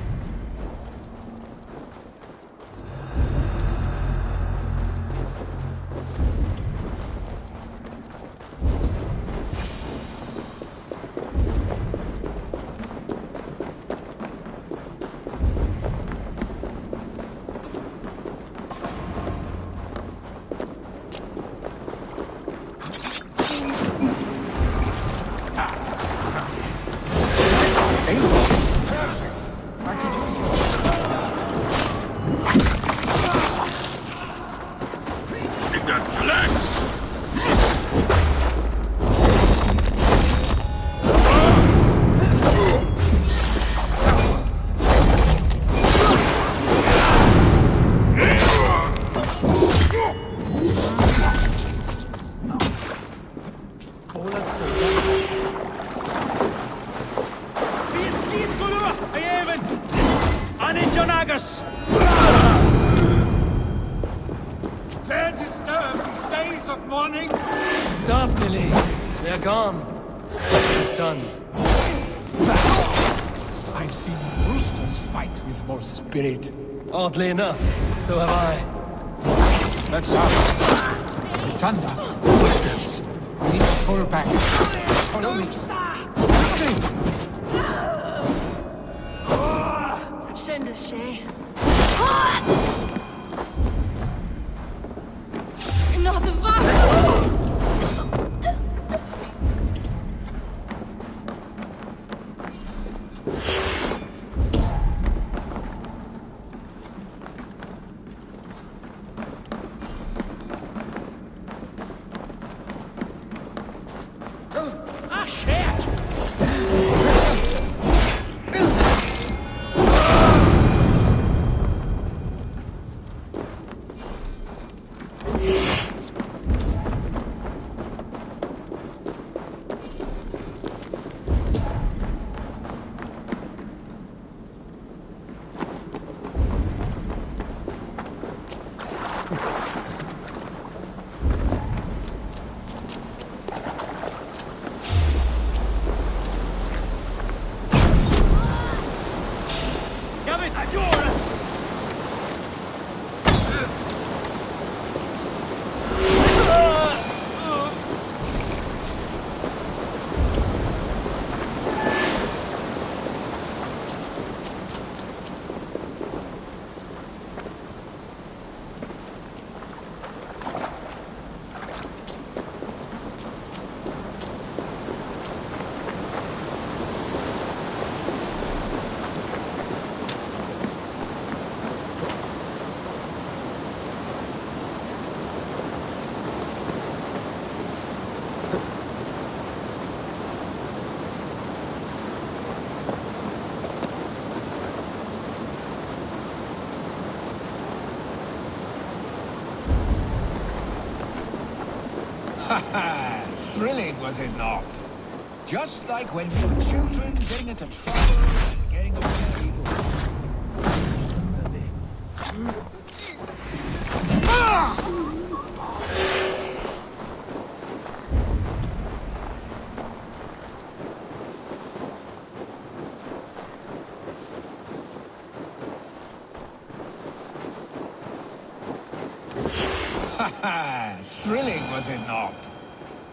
John Agus! Dare disturb these days of mourning? Stop, Billy. They're gone. It's done. I've seen roosters fight with more spirit. Oddly enough, so have I. That's us. Thunder. Footsteps. We need to fall back. Follow me. Send us, Shay. Not the Thrilling, was it not? Just like when we were children, getting into trouble and getting away. Thrilling, was it not?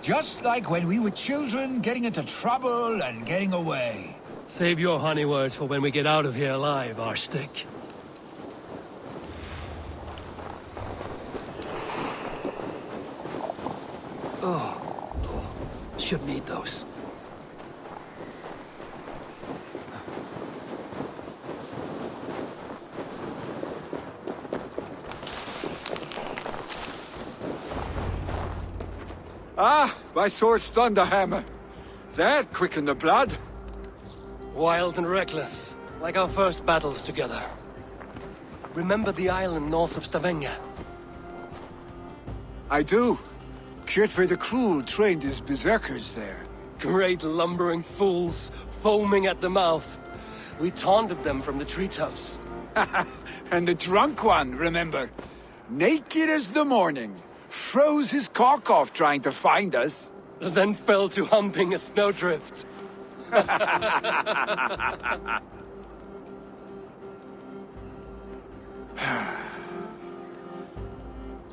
Just like when we were children, getting into trouble and getting away. Save your honey words for when we get out of here alive, Arstick. Oh. Should need those. Ah, my sword's thunderhammer. That quickened the blood. Wild and reckless, like our first battles together. Remember the island north of Stavanger? I do. Kjotve the Cruel trained his berserkers there. Great lumbering fools, foaming at the mouth. We taunted them from the treetops. And the drunk one, remember? Naked as the morning. Froze his cock off trying to find us. Then fell to humping a snowdrift.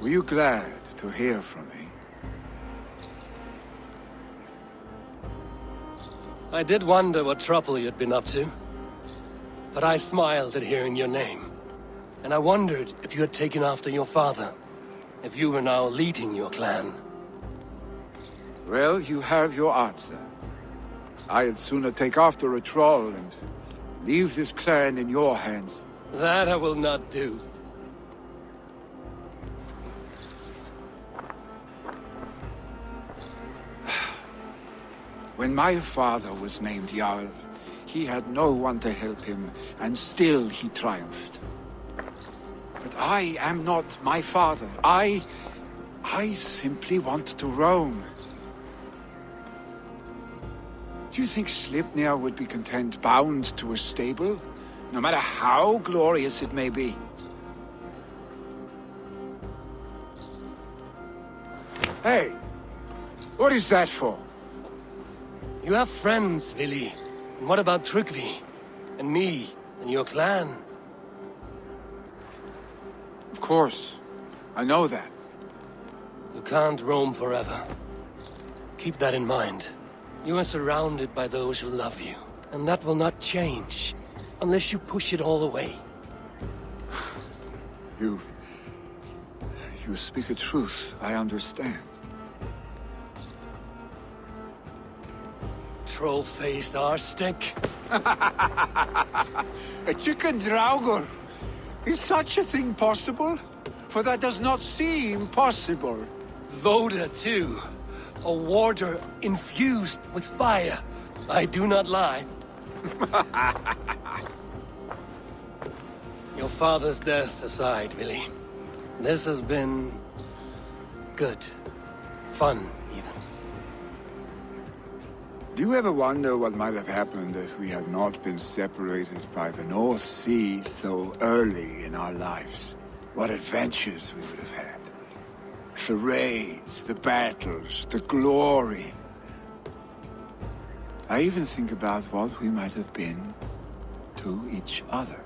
Were you glad to hear from me? I did wonder what trouble you'd been up to. But I smiled at hearing your name. And I wondered if you had taken after your father. If you were now leading your clan. Well, you have your answer. I'd sooner take after a troll and leave this clan in your hands. That I will not do. When my father was named Jarl, he had no one to help him, and still he triumphed. But I am not my father. I simply want to roam. Do you think Sleipnir would be content bound to a stable? no matter how glorious it may be. Hey! What is that for? You have friends, Vili. And what about Tryggvi? And me? And your clan? Of course. I know that. You can't roam forever. Keep that in mind. You are surrounded by those who love you. And that will not change. Unless you push it all away. You speak a truth. I understand. Troll-faced arsestick. A chicken draugr! Is such a thing possible? For that does not seem possible. Voda, too. A warder infused with fire. I do not lie. Your father's death aside, Vili. This has been... good. Fun, even. Do you ever wonder what might have happened if we had not been separated by the North Sea so early in our lives? What adventures we would have had. The raids, the battles, the glory. I even think about what we might have been to each other.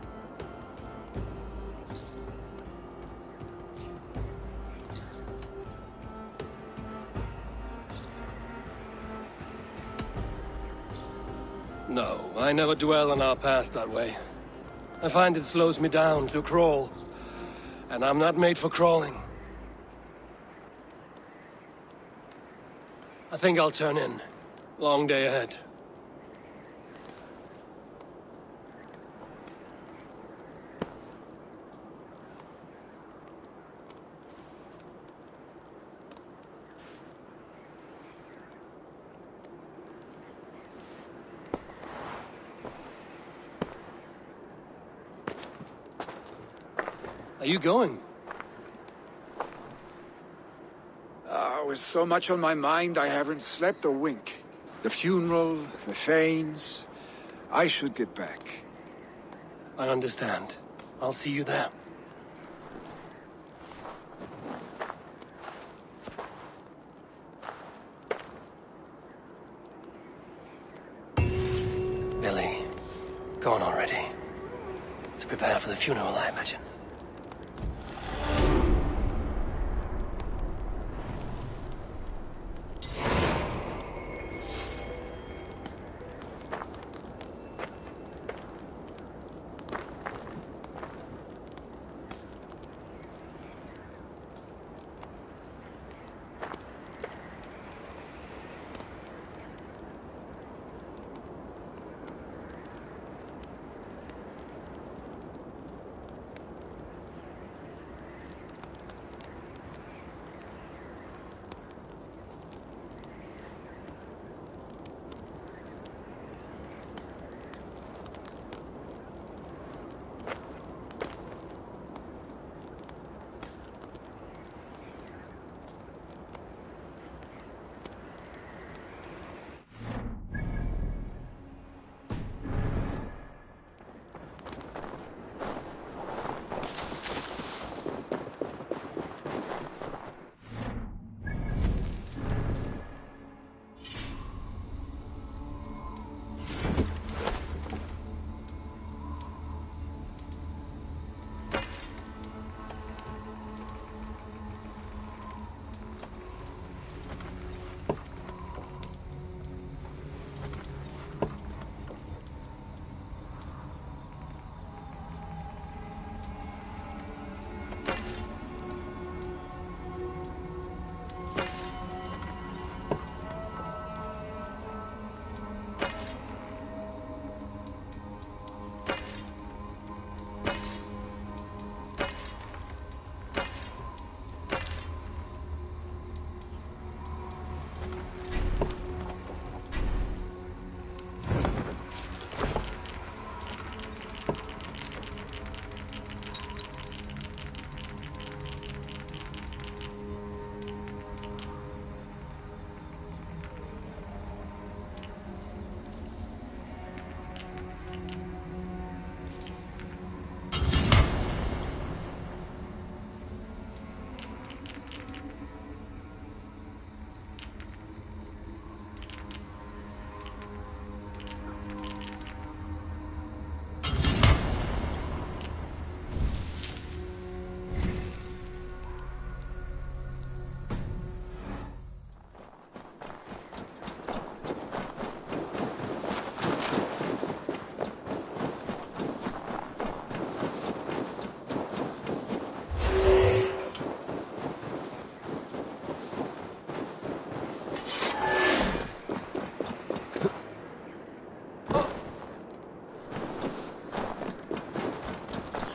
No, I never dwell on our past that way. I find it slows me down to crawl. And I'm not made for crawling. I think I'll turn in. Long day ahead. Are you going? With so much on my mind, I haven't slept a wink. The funeral, the Thanes... I should get back. I understand. I'll see you there. Billy, gone already. To prepare for the funeral, I imagine.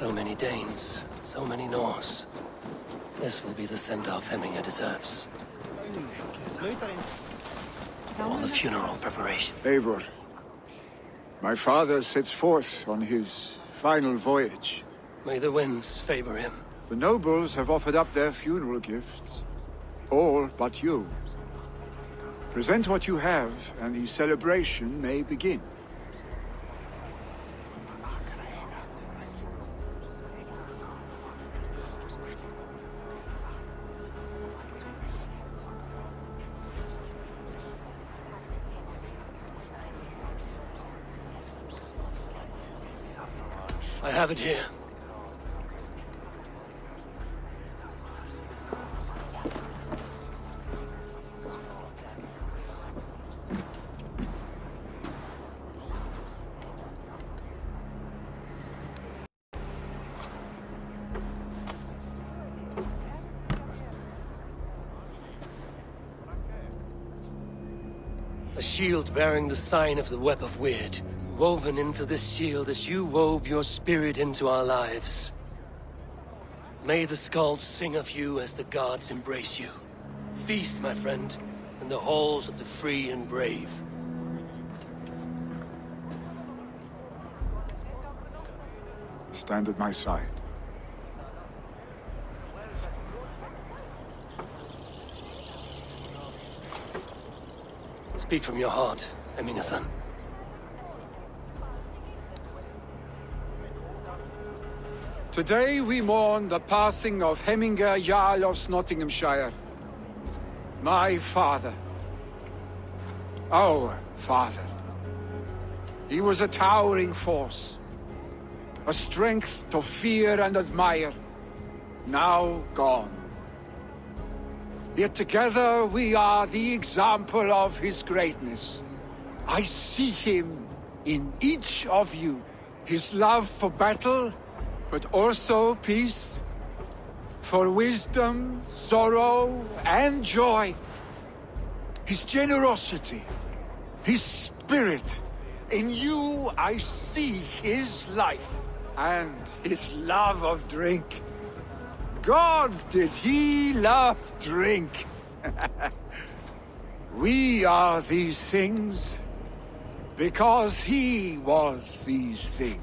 So many Danes, so many Norse. This will be the send-off Hemminger deserves. All the funeral preparation. Eivor, my father sets forth on his final voyage. May the winds favor him. The nobles have offered up their funeral gifts. All but you. Present what you have, and the celebration may begin. I have it here. A shield bearing the sign of the Web of Weird. Woven into this shield as you wove your spirit into our lives. May the skalds sing of you as the gods embrace you. Feast, my friend, in the halls of the free and brave. Stand at my side. Speak from your heart, Hemminger-son. Today we mourn the passing of Hemminger Jarl of Nottinghamshire. My father. Our father. He was a towering force. A strength to fear and admire. Now gone. Yet together we are the example of his greatness. I see him in each of you. His love for battle, but also peace, for wisdom, sorrow, and joy. His generosity, his spirit. In you I see his life, and his love of drink. Gods, did he love drink! We are these things, because he was these things.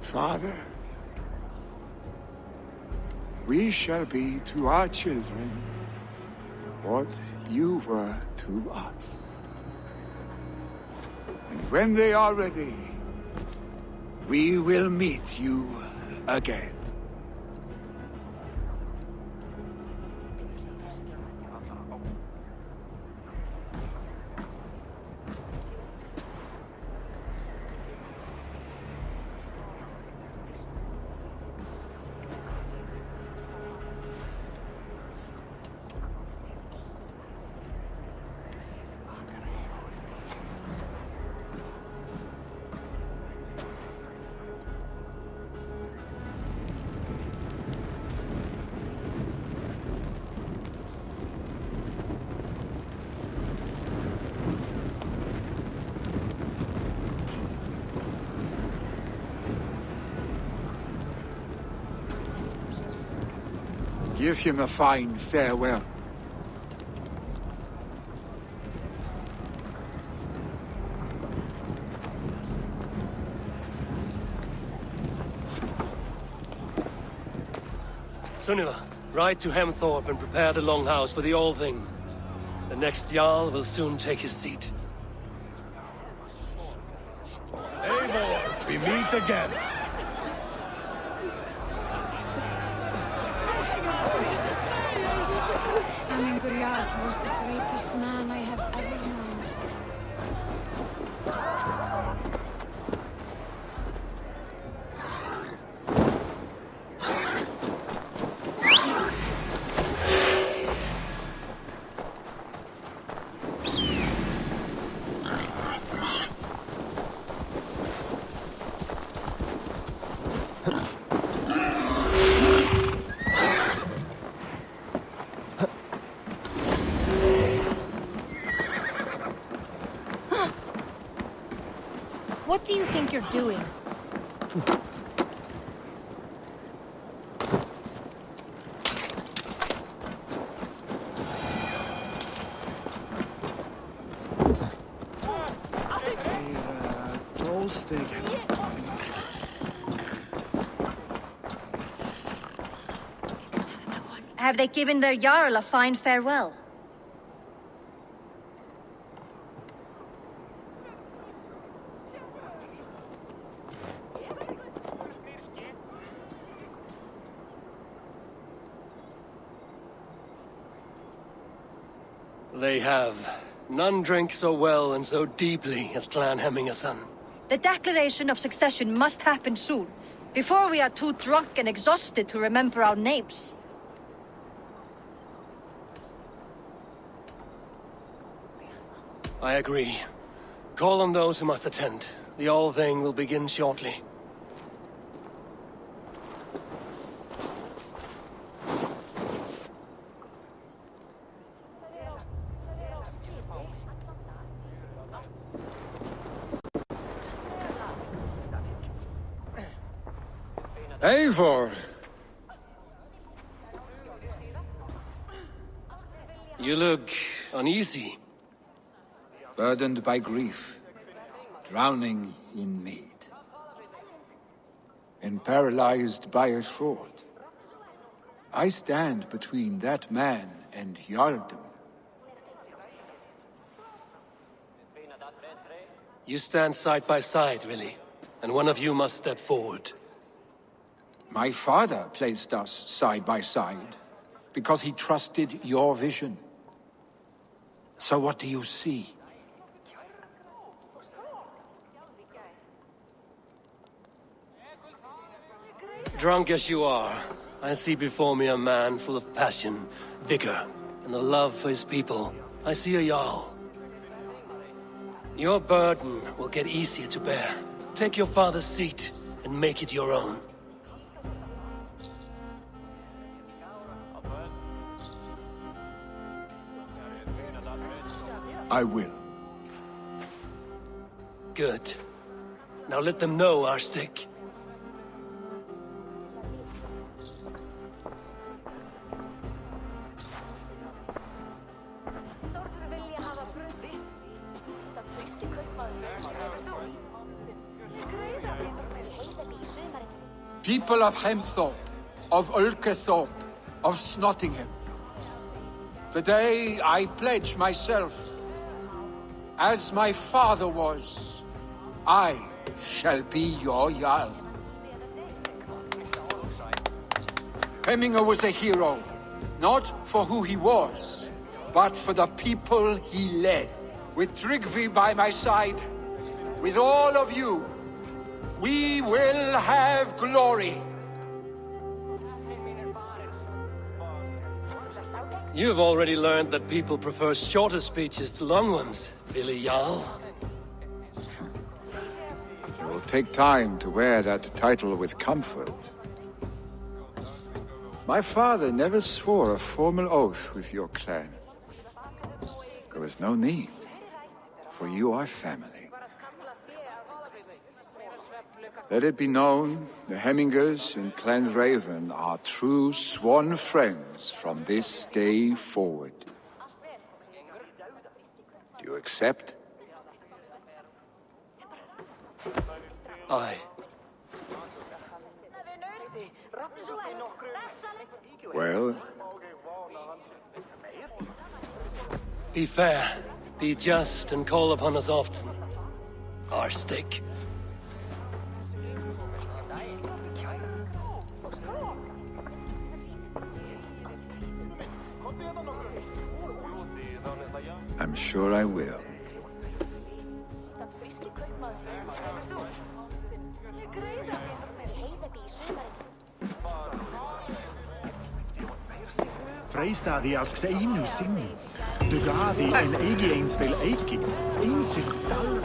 Father, we shall be to our children what you were to us. And when they are ready, we will meet you again. Give him a fine farewell. Sunniva, ride to Hemthorpe and prepare the Longhouse for the All-Thing. The next Jarl will soon take his seat. Eivor, we meet again. Hemminger Jarl was the greatest man I have ever known. What do you think you're doing? Have they given their Jarl a fine farewell? They have. None drink so well and so deeply as Clan Hemmingerson. The declaration of succession must happen soon, before we are too drunk and exhausted to remember our names. I agree. Call on those who must attend. The whole thing will begin shortly. Eivor! You look uneasy. Burdened by grief, drowning in mead, and paralyzed by a sword. I stand between that man and Jarldom. You stand side by side, really, and one of you must step forward. My father placed us side by side, because he trusted your vision. So what do you see? Drunk as you are, I see before me a man full of passion, vigor, and a love for his people. I see a Jarl. Your burden will get easier to bear. Take your father's seat and make it your own. I will. Good. Now let them know our stick. People of Hemthorpe, of Ulkethorpe, of Snottingham. Today I pledge myself, as my father was, I shall be your Jarl. Hemminger was a hero, not for who he was, but for the people he led. With Tryggvi by my side, with all of you, we will have glory. You've already learned that people prefer shorter speeches to long ones, Billy Jarl. It will take time to wear that title with comfort. My father never swore a formal oath with your clan. There was no need, for you are family. Let it be known, the Hemmingers and Clan Raven are true sworn friends from this day forward. Do you accept? Aye. Well? Be fair, be just, and call upon us often. Our stick. I'm sure I will. Freistadi asks Inu Sinu. Dugadi and Egi Ainsville Eiki. Ainsin Stall.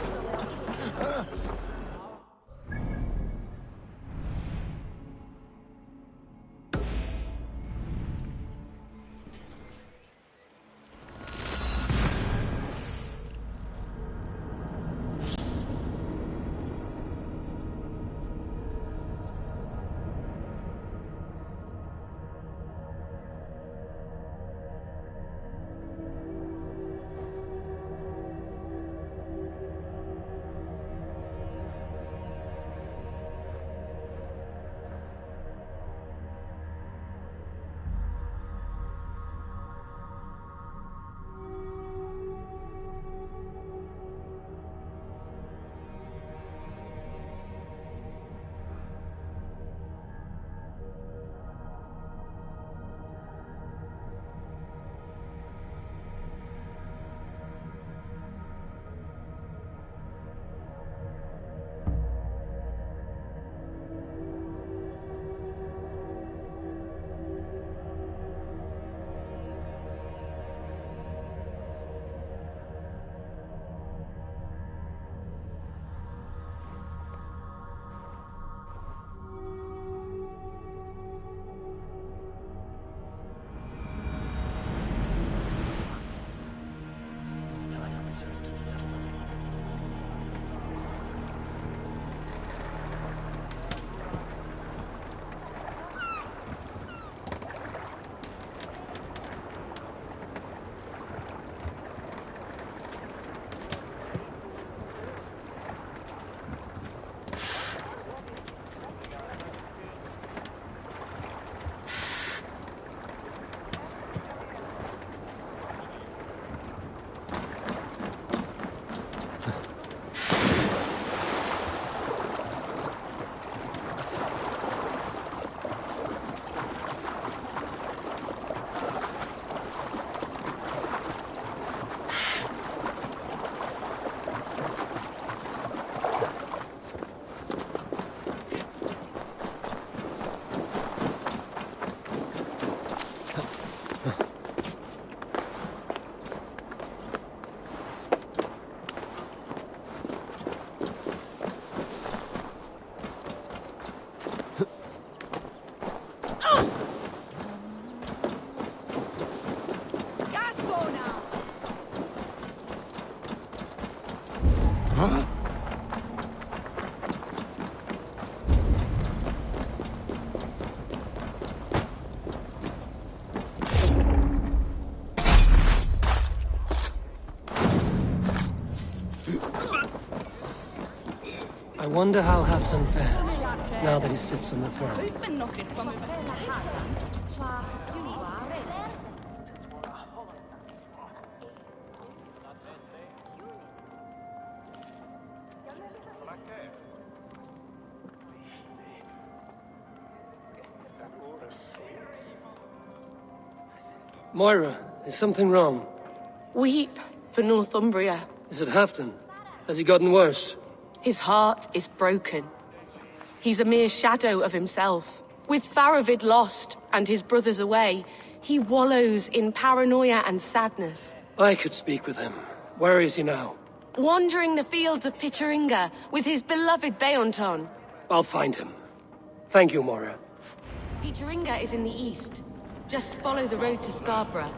I wonder how Halfdan fares, now that he sits on the throne. Moira, is something wrong? Weep for Northumbria. Is it Halfdan? Has he gotten worse? His heart is broken. He's a mere shadow of himself. With Faravid lost and his brothers away, he wallows in paranoia and sadness. I could speak with him. Where is he now? Wandering the fields of Picturinga with his beloved Beonton. I'll find him. Thank you, Moira. Picturinga is in the east. Just follow the road to Scarborough.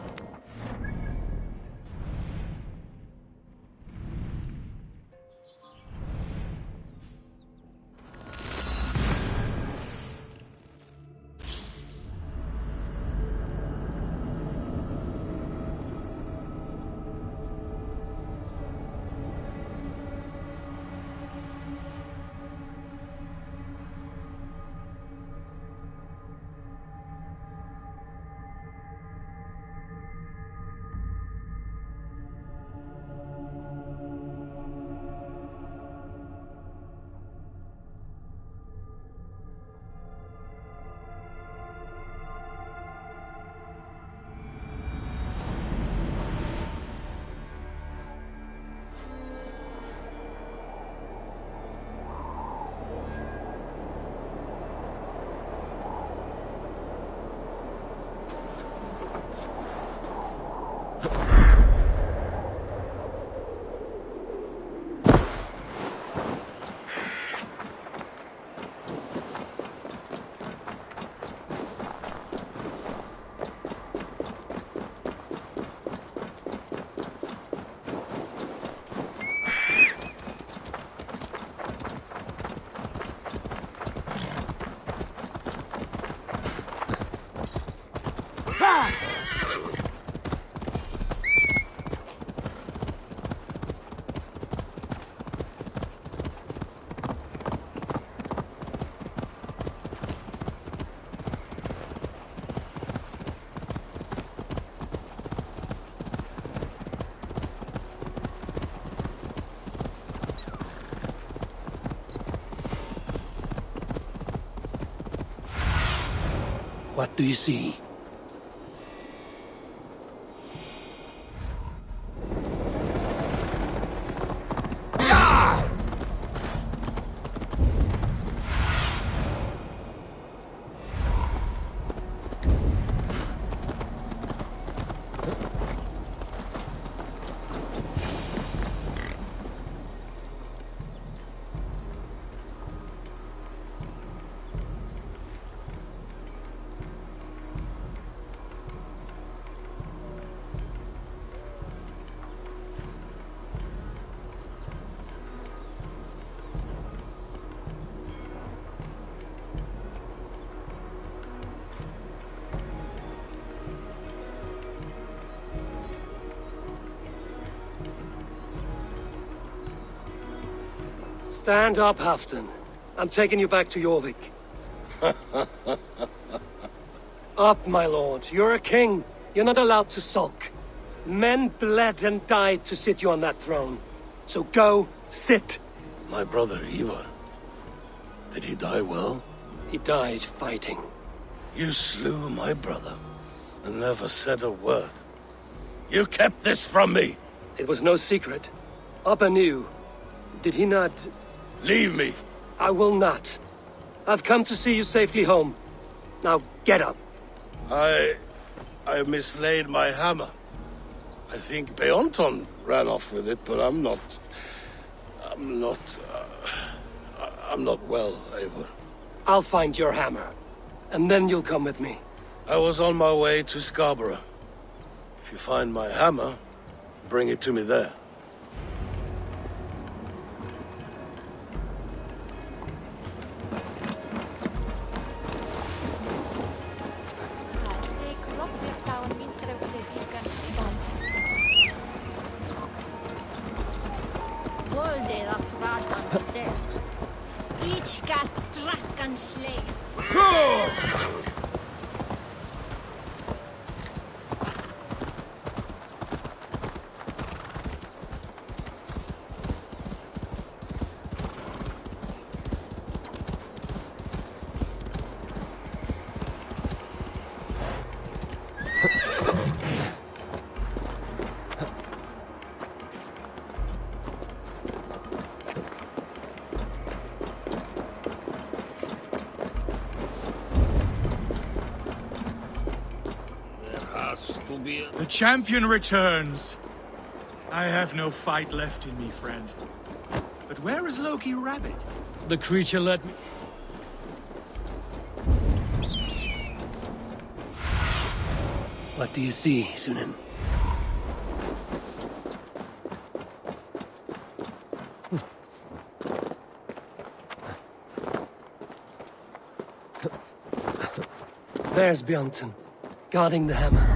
What do you see? Stand up, Halfdan. I'm taking you back to Jorvik. Up, my lord. You're a king. You're not allowed to sulk. Men bled and died to sit you on that throne. So go, sit. My brother, Ivar. Did he die well? He died fighting. You slew my brother and never said a word. You kept this from me. It was no secret. Abba knew. Did he not... Leave me. I will not. I've come to see you safely home. Now get up. I mislaid my hammer. I think Beonton ran off with it, but I'm not well, Eivor. I'll find your hammer, and then you'll come with me. I was on my way to Scarborough. If you find my hammer, bring it to me there. Fxkka Drakan Slay. The champion returns. I have no fight left in me, friend. But where is Loki Rabbit? The creature let me... What do you see, Sunan? There's Bjornson, guarding the hammer.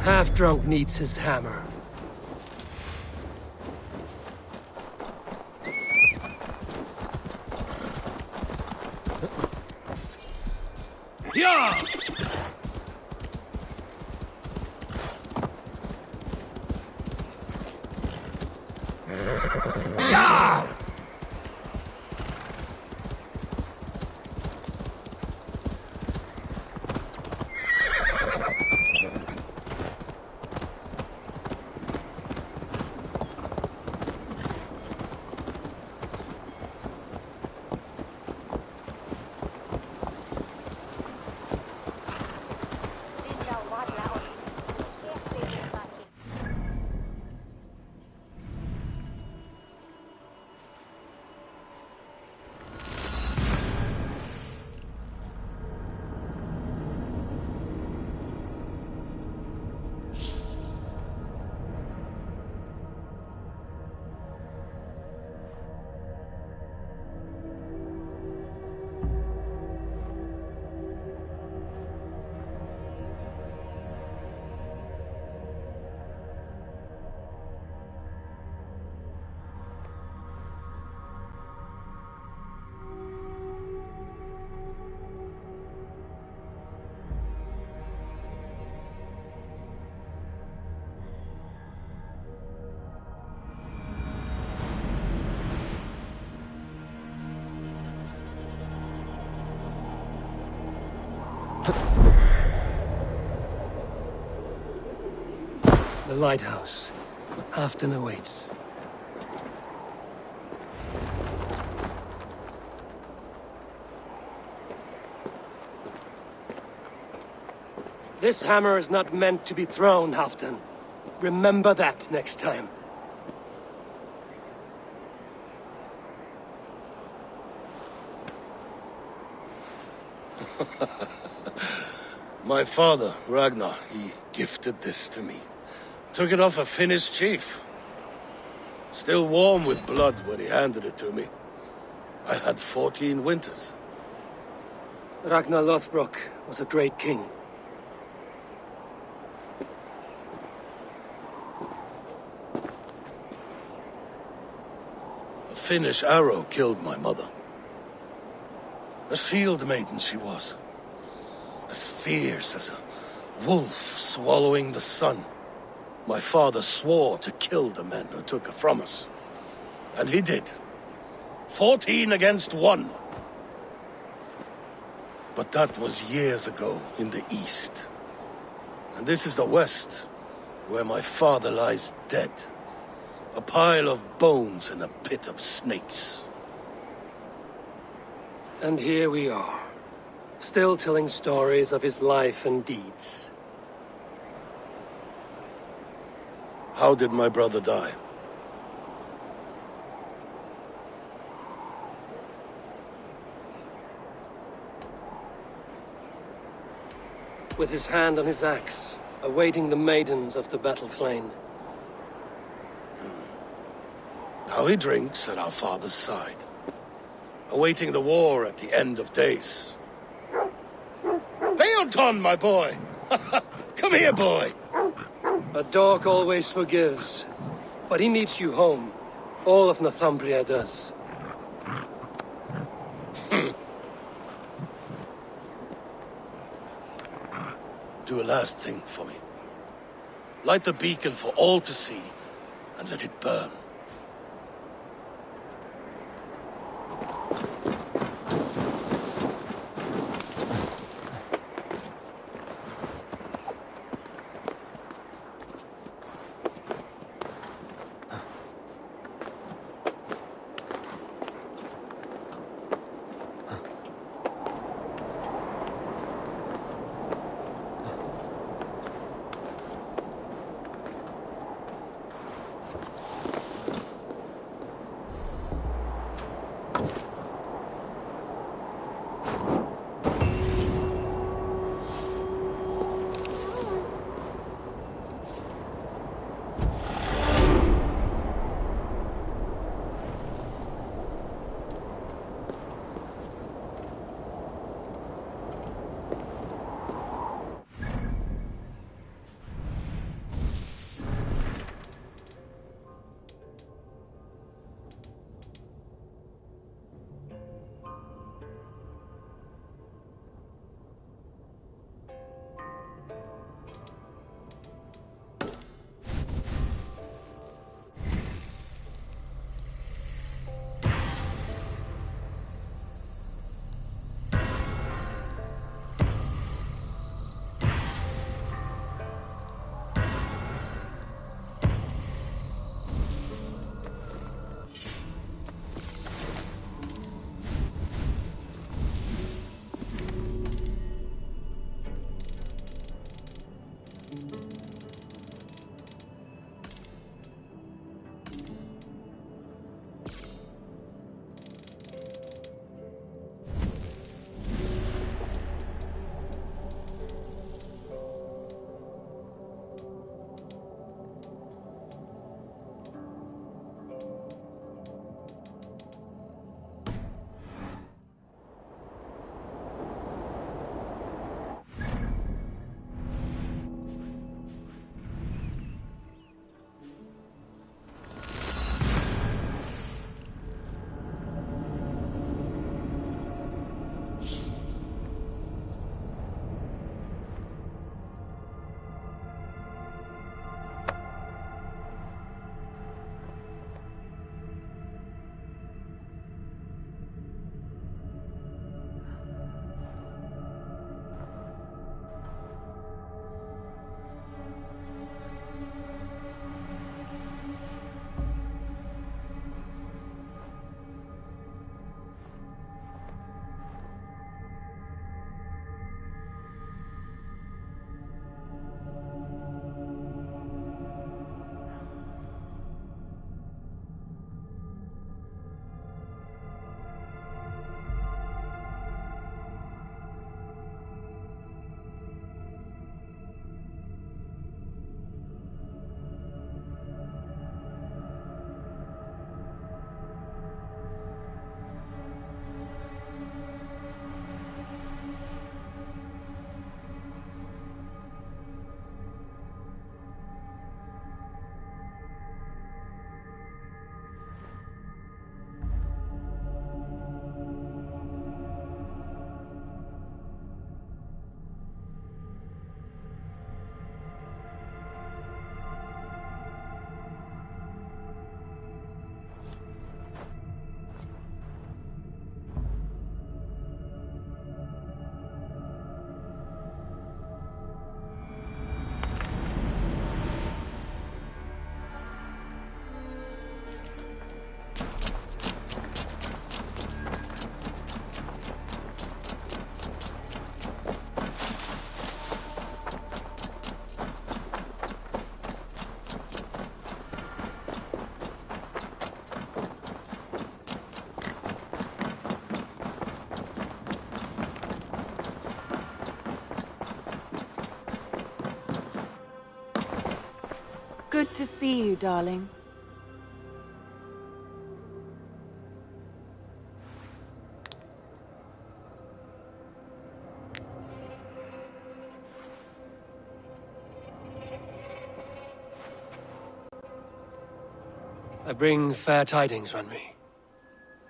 Half-drunk needs his hammer. Yeah! Yeah! The lighthouse. Halfton awaits. This hammer is not meant to be thrown, Halfton. Remember that next time. My father, Ragnar, he gifted this to me. Took it off a Finnish chief. Still warm with blood when he handed it to me. I had 14 winters. Ragnar Lothbrok was a great king. A Finnish arrow killed my mother. A shield maiden she was. As fierce as a wolf swallowing the sun. My father swore to kill the men who took her from us. And he did. 14 against 1. But that was years ago in the east. And this is the west, where my father lies dead. A pile of bones in a pit of snakes. And here we are, still telling stories of his life and deeds. How did my brother die? with his hand on his axe, awaiting the maidens of the battle slain. Now he drinks at our father's side, awaiting the war at the end of days. Beoton, my boy! Come here, boy! A dog always forgives, but he needs you home. All of Northumbria does. Do a last thing for me. Light the beacon for all to see, and let it burn. Good to see you, darling. I bring fair tidings, Renry.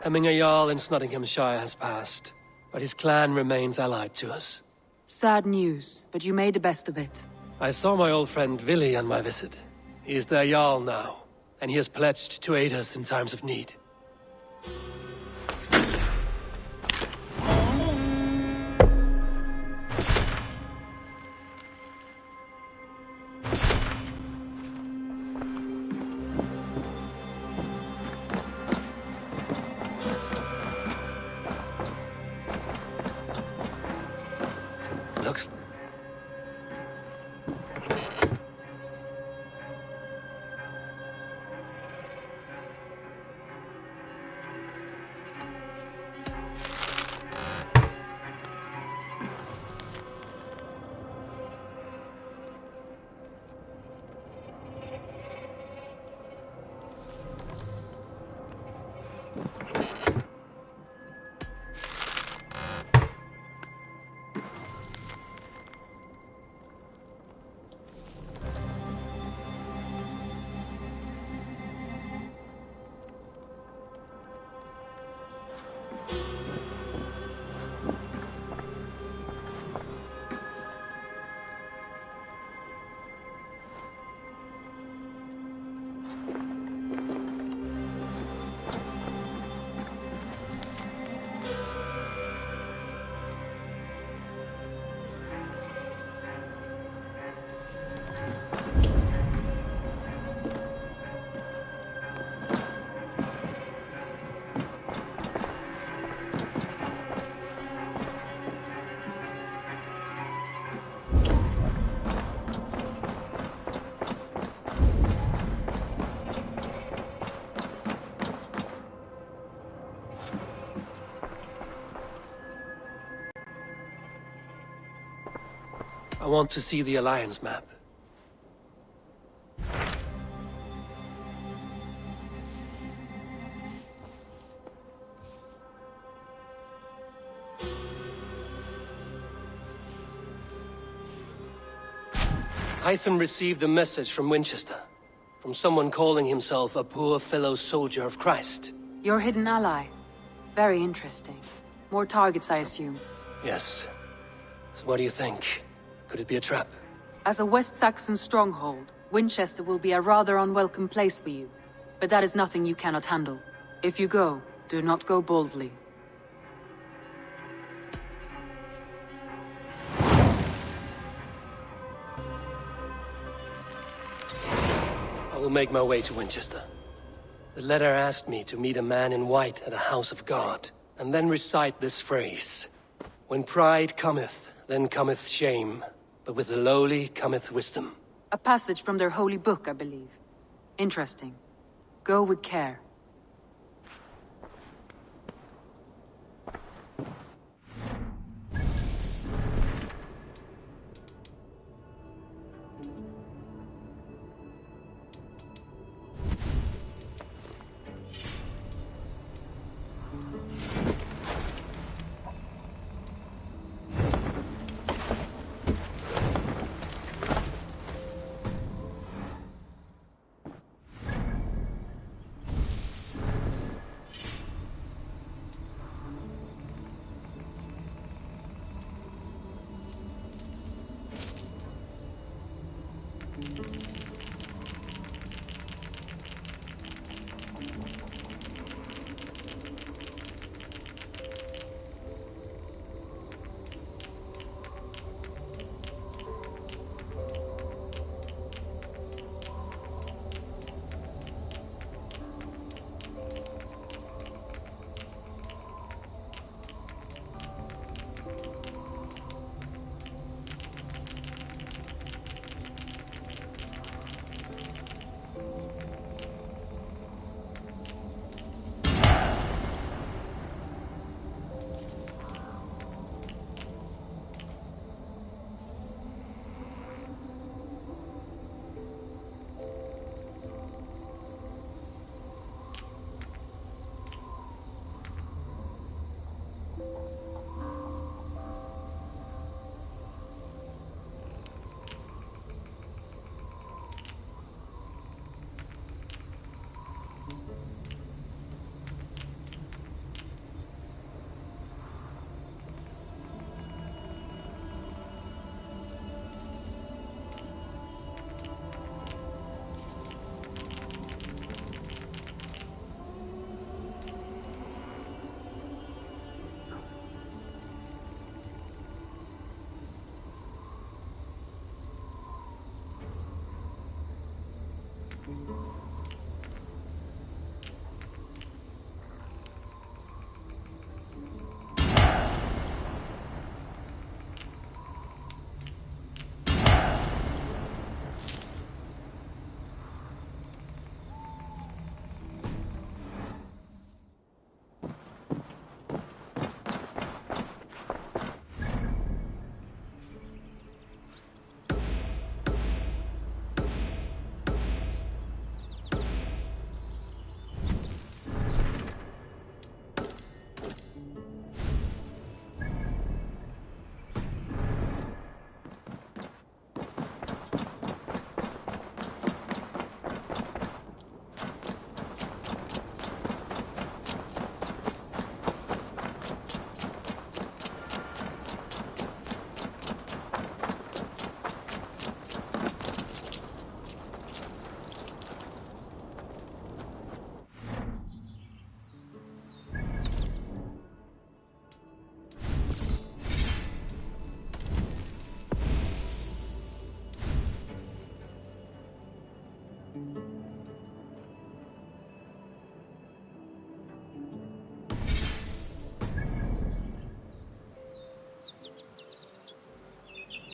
Hemminger Jarl in Nottinghamshire has passed, but his clan remains allied to us. Sad news, but you made the best of it. I saw my old friend Vili on my visit. He is their Jarl now, and he has pledged to aid us in times of need. Looks... I want to see the Alliance map. Hytham received a message from Winchester, from someone calling himself a poor fellow soldier of Christ. Your hidden ally. Very interesting. More targets, I assume. Yes. So what do you think? Could it be a trap? As a West Saxon stronghold, Winchester will be a rather unwelcome place for you. But that is nothing you cannot handle. If you go, do not go boldly. I will make my way to Winchester. The letter asked me to meet a man in white at a house of God, and then recite this phrase. When pride cometh, then cometh shame, but with the lowly cometh wisdom. A passage from their holy book, I believe. Interesting. Go with care.